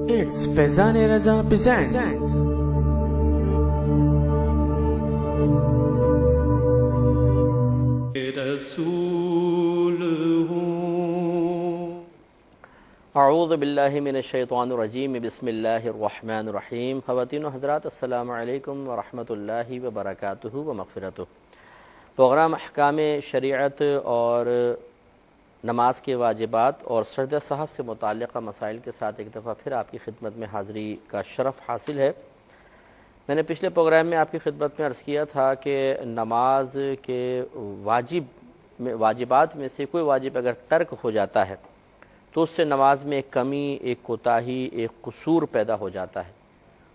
It's Faizan Raza presents. اعوذ باللہ من الشیطان الرجیم بسم اللہ الرحمن الرحیم۔ خواتین و حضرات، السلام علیکم ورحمۃ اللہ وبرکاتہ و مغفرتہ۔ پروگرام احکام شریعت اور نماز کے واجبات اور سجدہ سہو سے متعلقہ مسائل کے ساتھ ایک دفعہ پھر آپ کی خدمت میں حاضری کا شرف حاصل ہے۔ میں نے پچھلے پروگرام میں آپ کی خدمت میں عرض کیا تھا کہ نماز کے واجبات میں سے کوئی واجب اگر ترک ہو جاتا ہے تو اس سے نماز میں ایک کمی، ایک کوتاہی، ایک قصور پیدا ہو جاتا ہے۔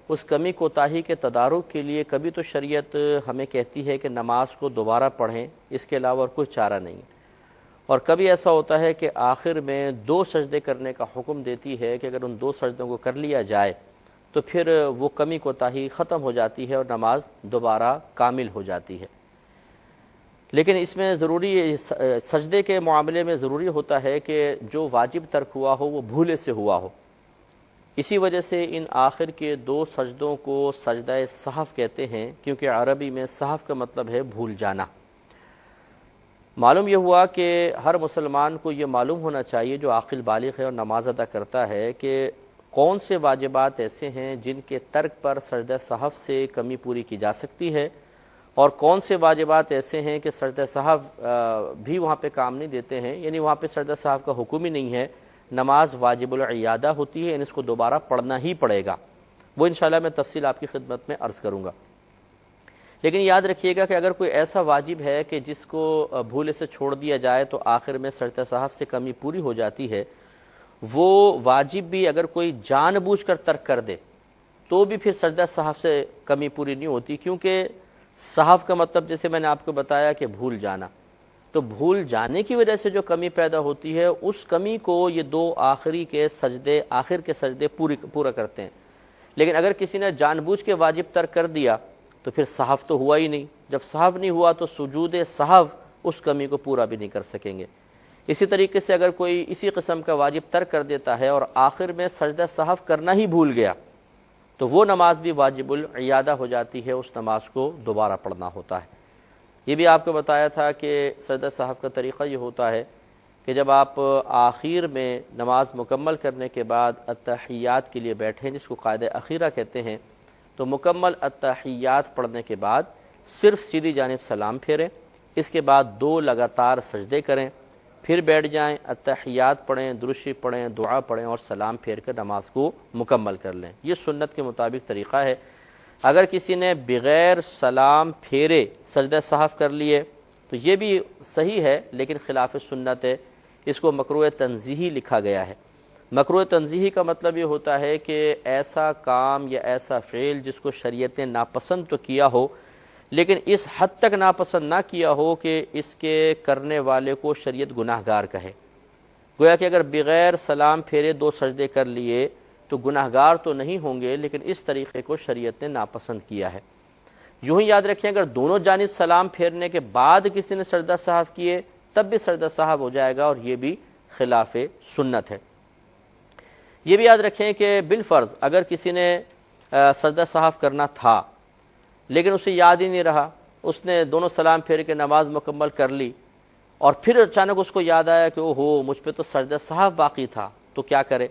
اس کمی کوتاہی کے تدارک کے لیے کبھی تو شریعت ہمیں کہتی ہے کہ نماز کو دوبارہ پڑھیں، اس کے علاوہ اور کوئی چارہ نہیں، اور کبھی ایسا ہوتا ہے کہ آخر میں 2 سجدے کرنے کا حکم دیتی ہے کہ اگر ان 2 سجدوں کو کر لیا جائے تو پھر وہ کمی کوتاہی ختم ہو جاتی ہے اور نماز دوبارہ کامل ہو جاتی ہے۔ لیکن اس میں ضروری سجدے کے معاملے میں ضروری ہوتا ہے کہ جو واجب ترک ہوا ہو وہ بھولے سے ہوا ہو۔ اسی وجہ سے ان آخر کے 2 سجدوں کو سجدہ سہو کہتے ہیں، کیونکہ عربی میں سہو کا مطلب ہے بھول جانا۔ معلوم یہ ہوا کہ ہر مسلمان کو یہ معلوم ہونا چاہیے جو عاقل بالغ ہے اور نماز ادا کرتا ہے کہ کون سے واجبات ایسے ہیں جن کے ترک پر سجدہ سہو سے کمی پوری کی جا سکتی ہے، اور کون سے واجبات ایسے ہیں کہ سجدہ سہو بھی وہاں پہ کام نہیں دیتے ہیں، یعنی وہاں پہ سجدہ سہو کا حکم ہی نہیں ہے، نماز واجب العیادہ ہوتی ہے، یعنی اس کو دوبارہ پڑھنا ہی پڑے گا۔ وہ انشاءاللہ میں تفصیل آپ کی خدمت میں عرض کروں گا۔ لیکن یاد رکھیے گا کہ اگر کوئی ایسا واجب ہے کہ جس کو بھولے سے چھوڑ دیا جائے تو آخر میں سجدہ سہو سے کمی پوری ہو جاتی ہے، وہ واجب بھی اگر کوئی جان بوجھ کر ترک کر دے تو بھی پھر سجدہ سہو سے کمی پوری نہیں ہوتی، کیونکہ سہو کا مطلب جیسے میں نے آپ کو بتایا کہ بھول جانا، تو بھول جانے کی وجہ سے جو کمی پیدا ہوتی ہے اس کمی کو یہ 2 آخر کے سجدے پورا کرتے ہیں۔ لیکن اگر کسی نے جان بوجھ کے واجب ترک کر دیا تو پھر سہو تو ہوا ہی نہیں، جب سہو نہیں ہوا تو سجود سہو اس کمی کو پورا بھی نہیں کر سکیں گے۔ اسی طریقے سے اگر کوئی اسی قسم کا واجب ترک کر دیتا ہے اور آخر میں سجدہ سہو کرنا ہی بھول گیا تو وہ نماز بھی واجب العیادہ ہو جاتی ہے، اس نماز کو دوبارہ پڑھنا ہوتا ہے۔ یہ بھی آپ کو بتایا تھا کہ سجدہ سہو کا طریقہ یہ ہوتا ہے کہ جب آپ آخر میں نماز مکمل کرنے کے بعد التحیات کے لیے بیٹھیں، جس کو قاعدہ اخیرہ کہتے ہیں، تو مکمل التحیات پڑھنے کے بعد صرف سیدھی جانب سلام پھیریں، اس کے بعد 2 لگاتار سجدے کریں، پھر بیٹھ جائیں، التحیات پڑھیں، درود شریف پڑھیں، دعا پڑھیں اور سلام پھیر کر نماز کو مکمل کر لیں۔ یہ سنت کے مطابق طریقہ ہے۔ اگر کسی نے بغیر سلام پھیرے سجدہ سہو کر لیے تو یہ بھی صحیح ہے، لیکن خلاف سنت ہے، اس کو مکروہ تنزیہی لکھا گیا ہے۔ مکروہ تنزیہی کا مطلب یہ ہوتا ہے کہ ایسا کام یا ایسا فعل جس کو شریعت نے ناپسند تو کیا ہو لیکن اس حد تک ناپسند نہ کیا ہو کہ اس کے کرنے والے کو شریعت گناہگار کہے۔ گویا کہ اگر بغیر سلام پھیرے 2 سجدے کر لیے تو گناہگار تو نہیں ہوں گے، لیکن اس طریقے کو شریعت نے ناپسند کیا ہے۔ یوں ہی یاد رکھیں اگر دونوں جانب سلام پھیرنے کے بعد کسی نے سجدہ سہو کیے تب بھی سجدہ سہو ہو جائے گا، اور یہ بھی خلاف سنت ہے۔ یہ بھی یاد رکھیں کہ بالفرض اگر کسی نے سجدہ سہو کرنا تھا لیکن اسے یاد ہی نہیں رہا، اس نے دونوں سلام پھیر کے نماز مکمل کر لی اور پھر اچانک اس کو یاد آیا کہ اوہو مجھ پہ تو سجدہ سہو باقی تھا، تو کیا کرے؟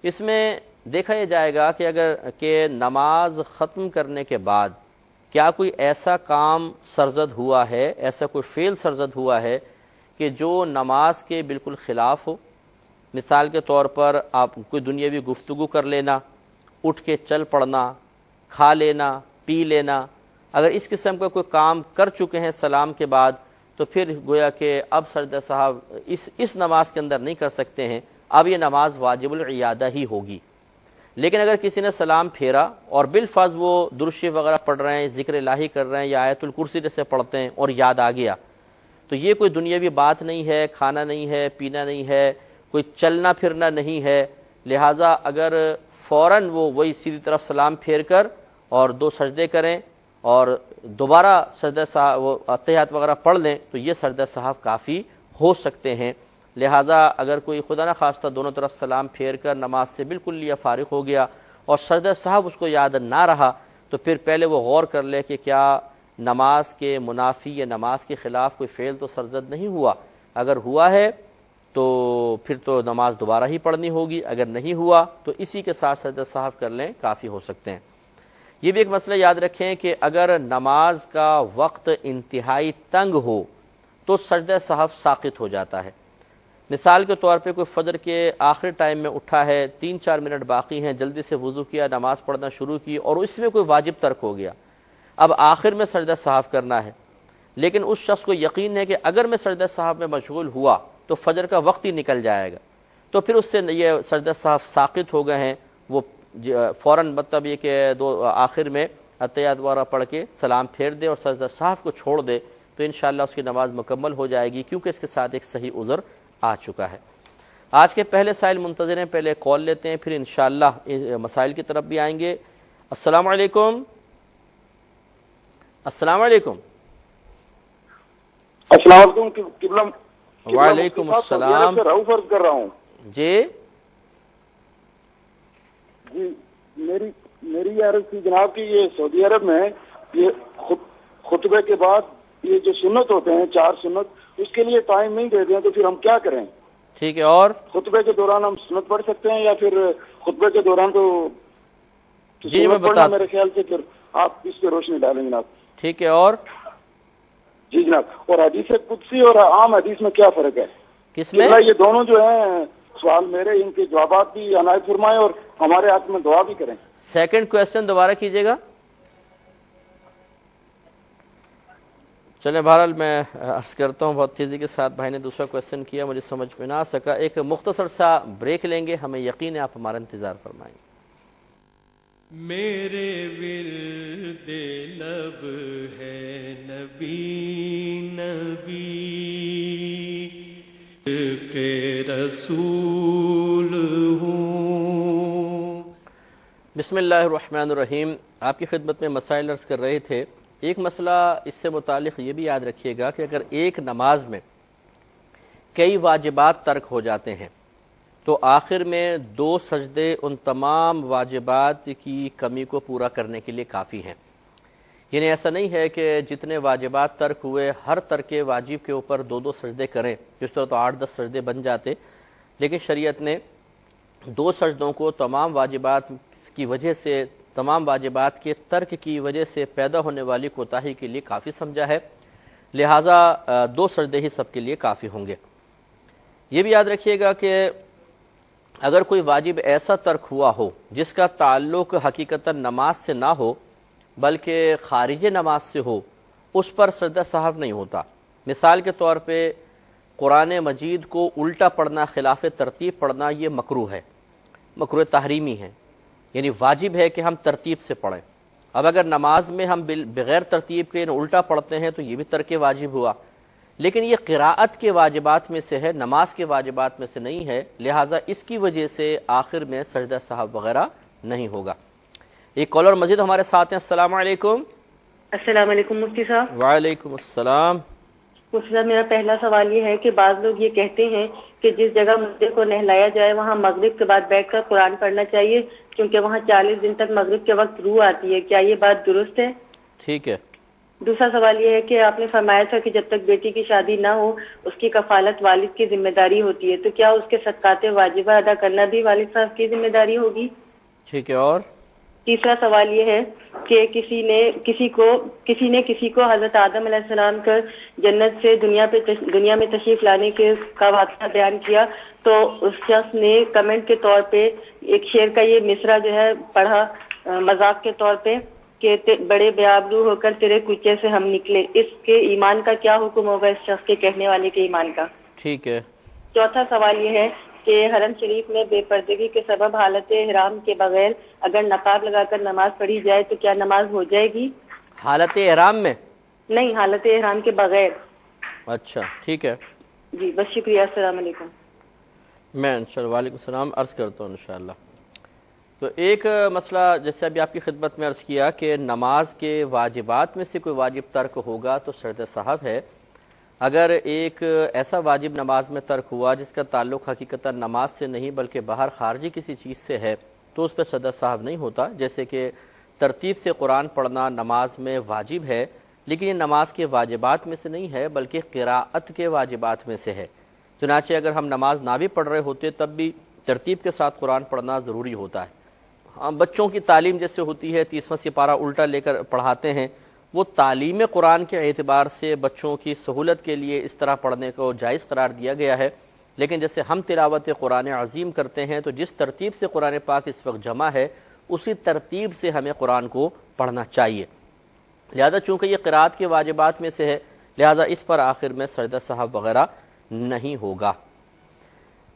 اس میں دیکھا یہ جائے گا کہ اگر کہ نماز ختم کرنے کے بعد کیا کوئی ایسا کام سرزد ہوا ہے، ایسا کوئی فعل سرزد ہوا ہے کہ جو نماز کے بالکل خلاف ہو۔ مثال کے طور پر آپ کوئی دنیاوی گفتگو کر لینا، اٹھ کے چل پڑنا، کھا لینا، پی لینا، اگر اس قسم کا کوئی کام کر چکے ہیں سلام کے بعد تو پھر گویا کہ اب سجدہ سہو اس نماز کے اندر نہیں کر سکتے ہیں، اب یہ نماز واجب العیادہ ہی ہوگی۔ لیکن اگر کسی نے سلام پھیرا اور بالفرض وہ درود شریف وغیرہ پڑھ رہے ہیں، ذکر الہی کر رہے ہیں یا آیت الکرسی جیسے پڑھتے ہیں اور یاد آ گیا، تو یہ کوئی دنیاوی بات نہیں ہے، کھانا نہیں ہے، پینا نہیں ہے، کوئی چلنا پھرنا نہیں ہے، لہٰذا اگر فوراً وہ وہی سیدھی طرف سلام پھیر کر اور 2 سجدے کریں اور دوبارہ سجدہ التحیات وغیرہ پڑھ لیں تو یہ سجدہ سہو کافی ہو سکتے ہیں۔ لہٰذا اگر کوئی خدا نہ خواستہ دونوں طرف سلام پھیر کر نماز سے بالکل لیا فارغ ہو گیا اور سجدہ صاحب اس کو یاد نہ رہا تو پھر پہلے وہ غور کر لے کہ کیا نماز کے منافی یا نماز کے خلاف کوئی فعل تو سرزد نہیں ہوا. اگر ہوا ہے تو پھر تو نماز دوبارہ ہی پڑھنی ہوگی، اگر نہیں ہوا تو اسی کے ساتھ سجدہ صاحب کر لیں، کافی ہو سکتے ہیں. یہ بھی ایک مسئلہ یاد رکھیں کہ اگر نماز کا وقت انتہائی تنگ ہو تو سجدہ صاحب ساقط ہو جاتا ہے. مثال کے طور پہ کوئی فجر کے آخری ٹائم میں اٹھا ہے، 3-4 منٹ باقی ہیں، جلدی سے وضو کیا، نماز پڑھنا شروع کی اور اس میں کوئی واجب ترک ہو گیا. اب آخر میں سجدہ صاحب کرنا ہے، لیکن اس شخص کو یقین ہے کہ اگر میں سجدہ صاحب میں مشغول ہوا تو فجر کا وقت ہی نکل جائے گا، تو پھر اس سے یہ سجدہ صاحب ساقط ہو گئے ہیں. وہ فوراً مطلب یہ کہ آخر میں اتحیات وغیرہ پڑھ کے سلام پھیر دے اور سجدہ صاحب کو چھوڑ دے تو انشاءاللہ اس کی نماز مکمل ہو جائے گی، کیونکہ اس کے ساتھ ایک صحیح عذر آ چکا ہے. آج کے پہلے سائل منتظر ہیں، پہلے کال لیتے ہیں، پھر انشاءاللہ مسائل کی طرف بھی آئیں گے. السلام علیکم. السلام علیکم. السلام علیکم قبلہ. وعلیکم السلام. رؤف عرض کر رہا ہوں. جی جی میری عرض تھی جناب کہ یہ سعودی عرب میں یہ خطبے کے بعد یہ جو سنت ہوتے ہیں 4 سنت، اس کے لیے ٹائم نہیں دیتے ہیں تو پھر ہم کیا کریں؟ ٹھیک ہے. اور خطبے کے دوران ہم سنت پڑھ سکتے ہیں یا پھر خطبے کے دوران تو جی میں بتا، میرے خیال سے پھر آپ اس پہ روشنی ڈالیں جناب. ٹھیک ہے. اور جی جناب، اور حدیث قدسی اور عام حدیث میں کیا فرق ہے؟ کس میں؟ یہ دونوں جو ہیں سوال میرے، ان کے جوابات بھی عنایت فرمائیں اور ہمارے ہاتھ میں دعا بھی کریں. سیکنڈ کویسچن دوبارہ کیجیے گا. چلیں بہرحال میں عرض کرتا ہوں، بہت تیزی کے ساتھ بھائی نے دوسرا کویسچن کیا، مجھے سمجھ میں نہ آ سکا. ایک مختصر سا بریک لیں گے، ہمیں یقین ہے آپ ہمارا انتظار فرمائیں. میرے ورد لب ہے نبی نبی کے رسول ہوں. بسم اللہ الرحمن الرحیم. آپ کی خدمت میں مسائل عرض کر رہے تھے. ایک مسئلہ اس سے متعلق یہ بھی یاد رکھیے گا کہ اگر ایک نماز میں کئی واجبات ترک ہو جاتے ہیں تو آخر میں 2 سجدے ان تمام واجبات کی کمی کو پورا کرنے کے لیے کافی ہیں. یعنی ایسا نہیں ہے کہ جتنے واجبات ترک ہوئے ہر ترک واجب کے اوپر 2 سجدے کریں، جس طرح تو 8-10 سجدے بن جاتے، لیکن شریعت نے 2 سجدوں کو تمام واجبات کی وجہ سے، تمام واجبات کے ترک کی وجہ سے پیدا ہونے والی کوتاہی کے لیے کافی سمجھا ہے. لہٰذا 2 سجدے ہی سب کے لیے کافی ہوں گے. یہ بھی یاد رکھیے گا کہ اگر کوئی واجب ایسا ترک ہوا ہو جس کا تعلق حقیقتاً نماز سے نہ ہو بلکہ خارج نماز سے ہو، اس پر سجدہ صاحب نہیں ہوتا. مثال کے طور پہ قرآن مجید کو الٹا پڑھنا، خلاف ترتیب پڑھنا، یہ مکروہ ہے، مکروہ تحریمی ہے. یعنی واجب ہے کہ ہم ترتیب سے پڑھیں. اب اگر نماز میں ہم بغیر ترتیب کے الٹا پڑھتے ہیں تو یہ بھی ترک واجب ہوا، لیکن یہ قراءت کے واجبات میں سے ہے، نماز کے واجبات میں سے نہیں ہے. لہٰذا اس کی وجہ سے آخر میں سجدہ صاحب وغیرہ نہیں ہوگا. ایک کالر مزید ہمارے ساتھ ہیں. السلام علیکم. السلام علیکم مفتی صاحب. وعلیکم السلام. مفتی صاحب، میرا پہلا سوال یہ ہے کہ بعض لوگ یہ کہتے ہیں کہ جس جگہ مردے کو نہلایا جائے وہاں مغرب کے بعد بیٹھ کر قرآن پڑھنا چاہیے کیونکہ وہاں 40 دن تک مغرب کے وقت روح آتی ہے. کیا یہ بات درست ہے؟ ٹھیک ہے. دوسرا سوال یہ ہے کہ آپ نے فرمایا تھا کہ جب تک بیٹی کی شادی نہ ہو اس کی کفالت والد کی ذمہ داری ہوتی ہے، تو کیا اس کے صدقات واجبہ ادا کرنا بھی والد صاحب کی ذمہ داری ہوگی؟ ٹھیک ہے. اور تیسرا سوال یہ ہے کہ کسی نے کسی کو حضرت آدم علیہ السلام کا جنت سے دنیا میں تشریف لانے کا واقعہ بیان کیا، تو اس شخص نے کمنٹ کے طور پہ ایک شعر کا یہ مصرع جو ہے پڑھا مذاق کے طور پہ کہ بڑے بیابرو ہو کر تیرے کوچے سے ہم نکلے. اس کے ایمان کا کیا حکم ہوگا اس شخص کے کہنے والے کے ایمان کا؟ ٹھیک ہے. چوتھا سوال یہ ہے کہ حرم شریف میں بے پردگی کے سبب حالت احرام کے بغیر اگر نقاب لگا کر نماز پڑھی جائے تو کیا نماز ہو جائے گی؟ حالت احرام میں نہیں، حالت احرام کے بغیر. اچھا ٹھیک ہے. جی بس شکریہ. السلام علیکم. میں انشاءاللہ وعلیکم السلام عرض کرتا ہوں انشاءاللہ. تو ایک مسئلہ جیسے ابھی آپ کی خدمت میں عرض کیا کہ نماز کے واجبات میں سے کوئی واجب ترک ہوگا تو سجدہ صاحب ہے. اگر ایک ایسا واجب نماز میں ترک ہوا جس کا تعلق حقیقتاً نماز سے نہیں بلکہ باہر خارجی کسی چیز سے ہے تو اس پہ سجدہ سہو نہیں ہوتا. جیسے کہ ترتیب سے قرآن پڑھنا نماز میں واجب ہے، لیکن یہ نماز کے واجبات میں سے نہیں ہے بلکہ قراءت کے واجبات میں سے ہے. چنانچہ اگر ہم نماز نہ بھی پڑھ رہے ہوتے تب بھی ترتیب کے ساتھ قرآن پڑھنا ضروری ہوتا ہے. بچوں کی تعلیم جیسے ہوتی ہے 30واں سپارہ الٹا لے کر پڑھاتے ہیں، وہ تعلیم قرآن کے اعتبار سے بچوں کی سہولت کے لیے اس طرح پڑھنے کو جائز قرار دیا گیا ہے. لیکن جیسے ہم تلاوت قرآن عظیم کرتے ہیں تو جس ترتیب سے قرآن پاک اس وقت جمع ہے اسی ترتیب سے ہمیں قرآن کو پڑھنا چاہیے. لہذا چونکہ یہ قرأت کے واجبات میں سے ہے لہذا اس پر آخر میں سجدہ سہو وغیرہ نہیں ہوگا.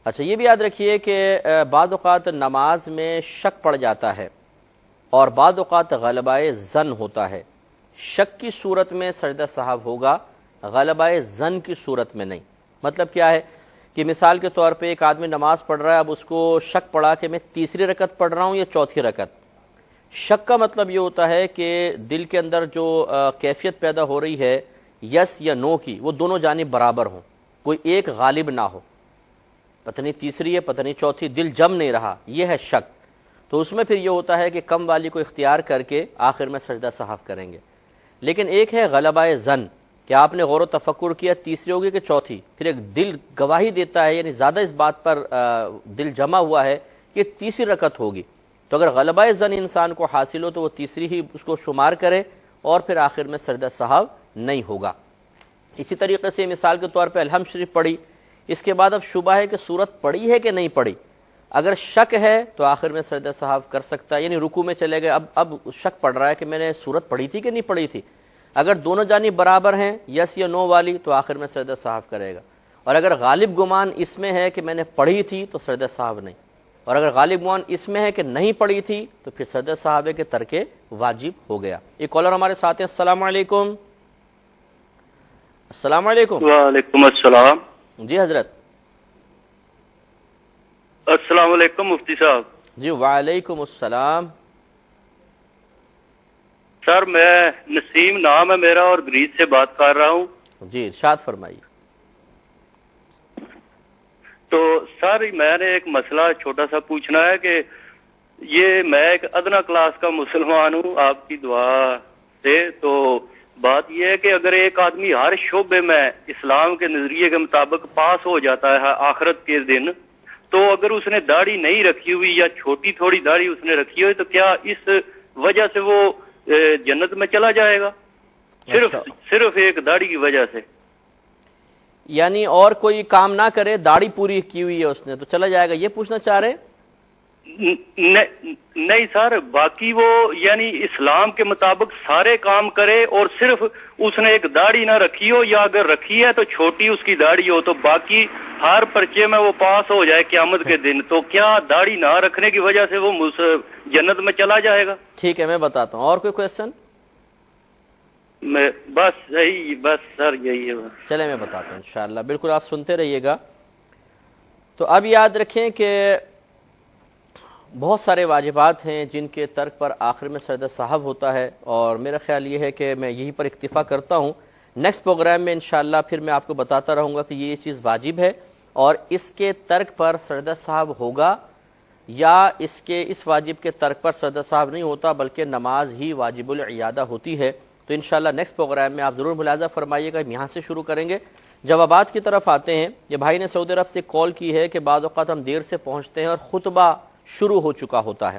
اچھا یہ بھی یاد رکھیے کہ بعض اوقات نماز میں شک پڑ جاتا ہے اور بعض اوقات غلبہ ظن ہوتا ہے. شک کی صورت میں سجدہ سہو ہوگا، غلبہ ظن کی صورت میں نہیں. مطلب کیا ہے کہ مثال کے طور پہ ایک آدمی نماز پڑھ رہا ہے، اب اس کو شک پڑا کہ میں تیسری رکعت پڑھ رہا ہوں یا چوتھی رکعت. شک کا مطلب یہ ہوتا ہے کہ دل کے اندر جو کیفیت پیدا ہو رہی ہے یس یا نو کی وہ دونوں جانب برابر ہوں، کوئی ایک غالب نہ ہو. پتہ نہیں تیسری ہے پتہ نہیں چوتھی، دل جم نہیں رہا، یہ ہے شک. تو اس میں پھر یہ ہوتا ہے کہ کم والی کو اختیار کر کے آخر میں سجدہ سہو کریں گے. لیکن ایک ہے غلبہ ظن کہ آپ نے غور و تفکر کیا تیسری ہوگی کہ چوتھی، پھر ایک دل گواہی دیتا ہے یعنی زیادہ اس بات پر دل جمع ہوا ہے کہ تیسری رکعت ہوگی. تو اگر غلبہ ظن انسان کو حاصل ہو تو وہ تیسری ہی اس کو شمار کرے اور پھر آخر میں سجدہ سہو نہیں ہوگا. اسی طریقے سے مثال کے طور پہ الحمد شریف پڑھی، اس کے بعد اب شبہ ہے کہ سورت پڑھی ہے کہ نہیں پڑھی. اگر شک ہے تو آخر میں سجدہ سہو کر سکتا ہے، یعنی رکوع میں چلے گئے، اب شک پڑ رہا ہے کہ میں نے سورت پڑھی تھی کہ نہیں پڑھی تھی. اگر دونوں جانب برابر ہیں یس یا نو والی تو آخر میں سجدہ سہو کرے گا. اور اگر غالب گمان اس میں ہے کہ میں نے پڑھی تھی تو سجدہ سہو نہیں. اور اگر غالب گمان اس میں ہے کہ نہیں پڑھی تھی تو پھر سجدہ سہو کے ترک واجب ہو گیا. ایک کالر ہمارے ساتھ ہیں. السلام علیکم. السلام علیکم. وعلیکم السلام. جی حضرت. السلام علیکم مفتی صاحب. جی وعلیکم السلام. سر میں نسیم نام ہے میرا اور گریز سے بات کر رہا ہوں. جی ارشاد فرمائیے. تو سر میں نے ایک مسئلہ چھوٹا سا پوچھنا ہے کہ یہ میں ایک ادنا کلاس کا مسلمان ہوں آپ کی دعا سے. تو بات یہ ہے کہ اگر ایک آدمی ہر شعبے میں اسلام کے نظریے کے مطابق پاس ہو جاتا ہے آخرت کے دن، تو اگر اس نے داڑھی نہیں رکھی ہوئی یا چھوٹی تھوڑی داڑھی اس نے رکھی ہوئی تو کیا اس وجہ سے وہ جنت میں چلا جائے گا؟ صرف ایک داڑھی کی وجہ سے. یعنی اور کوئی کام نہ کرے، داڑھی پوری کی ہوئی ہے اس نے تو چلا جائے گا، یہ پوچھنا چاہ رہے؟ نہیں سر، باقی وہ یعنی اسلام کے مطابق سارے کام کرے اور صرف اس نے ایک داڑھی نہ رکھی ہو، یا اگر رکھی ہے تو چھوٹی اس کی داڑھی ہو، تو باقی ہر پرچے میں وہ پاس ہو جائے قیامت کے دن، تو کیا داڑھی نہ رکھنے کی وجہ سے وہ جنت میں چلا جائے گا؟ ٹھیک ہے میں بتاتا ہوں. اور کوئی کویشچن؟ بس سر یہی ہے. چلے میں بتاتا ہوں انشاءاللہ، بالکل آپ سنتے رہیے گا. تو اب یاد رکھیں کہ بہت سارے واجبات ہیں جن کے ترک پر آخر میں سجدہ سہو ہوتا ہے، اور میرا خیال یہ ہے کہ میں یہیں پر اکتفا کرتا ہوں. نیکسٹ پروگرام میں انشاءاللہ پھر میں آپ کو بتاتا رہوں گا کہ یہ چیز واجب ہے اور اس کے ترک پر سجدہ سہو ہوگا یا اس واجب کے ترک پر سجدہ سہو نہیں ہوتا بلکہ نماز ہی واجب العیادہ ہوتی ہے. تو انشاءاللہ نیکسٹ پروگرام میں آپ ضرور ملاحظہ فرمائیے گا. یہاں سے شروع کریں گے. جوابات کی طرف آتے ہیں. یہ بھائی نے سعودی عرب سے کال کی ہے کہ بعض اوقات ہم دیر سے پہنچتے ہیں اور خطبہ شروع ہو چکا ہوتا ہے،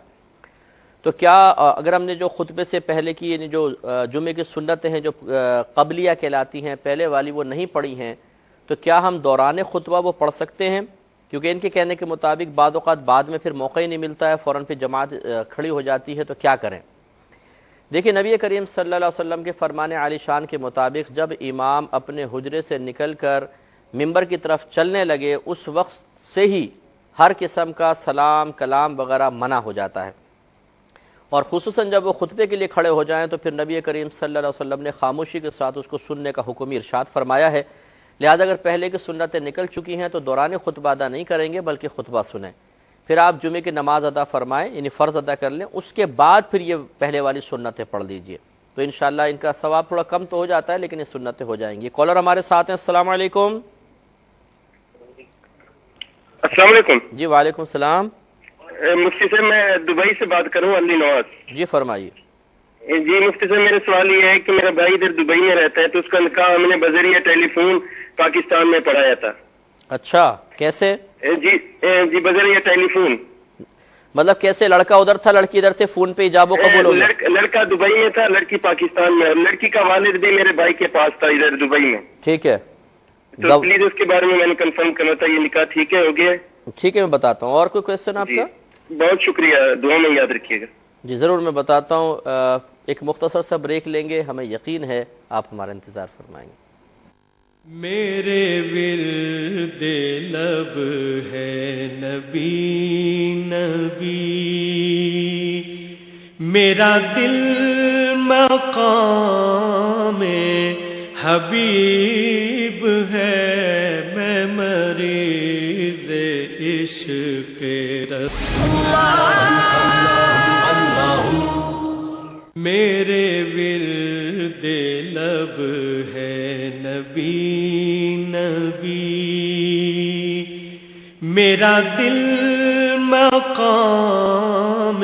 تو کیا اگر ہم نے جو خطبے سے پہلے کی یعنی جو جمعے کی سنتیں ہیں جو قبلیہ کہلاتی ہیں پہلے والی وہ نہیں پڑھی ہیں، تو کیا ہم دوران خطبہ وہ پڑھ سکتے ہیں؟ کیونکہ ان کے کہنے کے مطابق بعض اوقات بعد میں پھر موقع ہی نہیں ملتا ہے، فوراً پھر جماعت کھڑی ہو جاتی ہے، تو کیا کریں؟ دیکھیں نبی کریم صلی اللہ علیہ وسلم کے فرمان عالی شان کے مطابق جب امام اپنے حجرے سے نکل کر ممبر کی طرف چلنے لگے اس وقت سے ہی ہر قسم کا سلام کلام وغیرہ منع ہو جاتا ہے، اور خصوصاً جب وہ خطبے کے لیے کھڑے ہو جائیں تو پھر نبی کریم صلی اللہ علیہ وسلم نے خاموشی کے ساتھ اس کو سننے کا حکم ارشاد فرمایا ہے. لہذا اگر پہلے کی سنتیں نکل چکی ہیں تو دوران خطبہ ادا نہیں کریں گے بلکہ خطبہ سنیں، پھر آپ جمعے کی نماز ادا فرمائیں یعنی فرض ادا کر لیں، اس کے بعد پھر یہ پہلے والی سنتیں پڑھ لیجئے. تو انشاءاللہ ان کا ثواب تھوڑا کم تو ہو جاتا ہے لیکن یہ سنتیں ہو جائیں گی. کالر ہمارے ساتھ ہیں. السلام علیکم. السلام علیکم. جی وعلیکم السلام. مفتی صاحب میں دبئی سے بات کروں, علی نواز. جی فرمائیے. جی مفتی صاحب میرا سوال یہ ہے کہ میرا بھائی ادھر دبئی میں رہتا ہے تو اس کا نکاح ہم نے بذریعہ ٹیلی فون پاکستان میں پڑھایا تھا. اچھا کیسے؟ جی بذریعہ ٹیلی فون. مطلب کیسے؟ لڑکا ادھر تھا لڑکی ادھر تھے, فون پہ ایجاب و قبول ہو گیا؟ لڑکا دبئی میں تھا, لڑکی پاکستان میں. لڑکی کا والد بھی میرے بھائی کے پاس تھا ادھر دبئی میں. ٹھیک ہے, تو پلیز اس کے بارے میں نے کنفرم کرنا تھا. یہ نکاح ٹھیک ہے, ہو گیا؟ ٹھیک ہے میں بتاتا ہوں. اور کوئی کوشچن آپ کا؟ بہت شکریہ, دعا میں یاد رکھیے گا. جی ضرور میں بتاتا ہوں. ایک مختصر سا بریک لیں گے, ہمیں یقین ہے آپ ہمارا انتظار فرمائیں گے. میرے ورد لب ہے نبی نبی, میرا دل مقام حبیب ہے, میں مریض عشق میرے ورد لب ہے نبی نبی, میرا دل مقام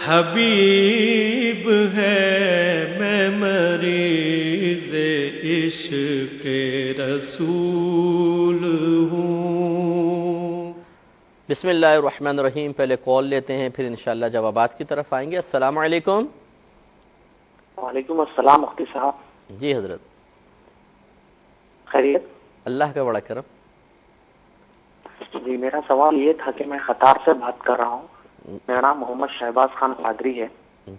حبیب ہے, میں مریض عشق رسول ہوں. بسم اللہ الرحمن الرحیم. پہلے کال لیتے ہیں پھر انشاءاللہ جوابات کی طرف آئیں گے. السلام علیکم. وعلیکم السلام مفتی صاحب. جی حضرت. خیریت؟ اللہ کا بڑا کرم. جی میرا سوال یہ تھا کہ میں قطار سے بات کر رہا ہوں. میرا نام محمد شہباز خان قادری ہے.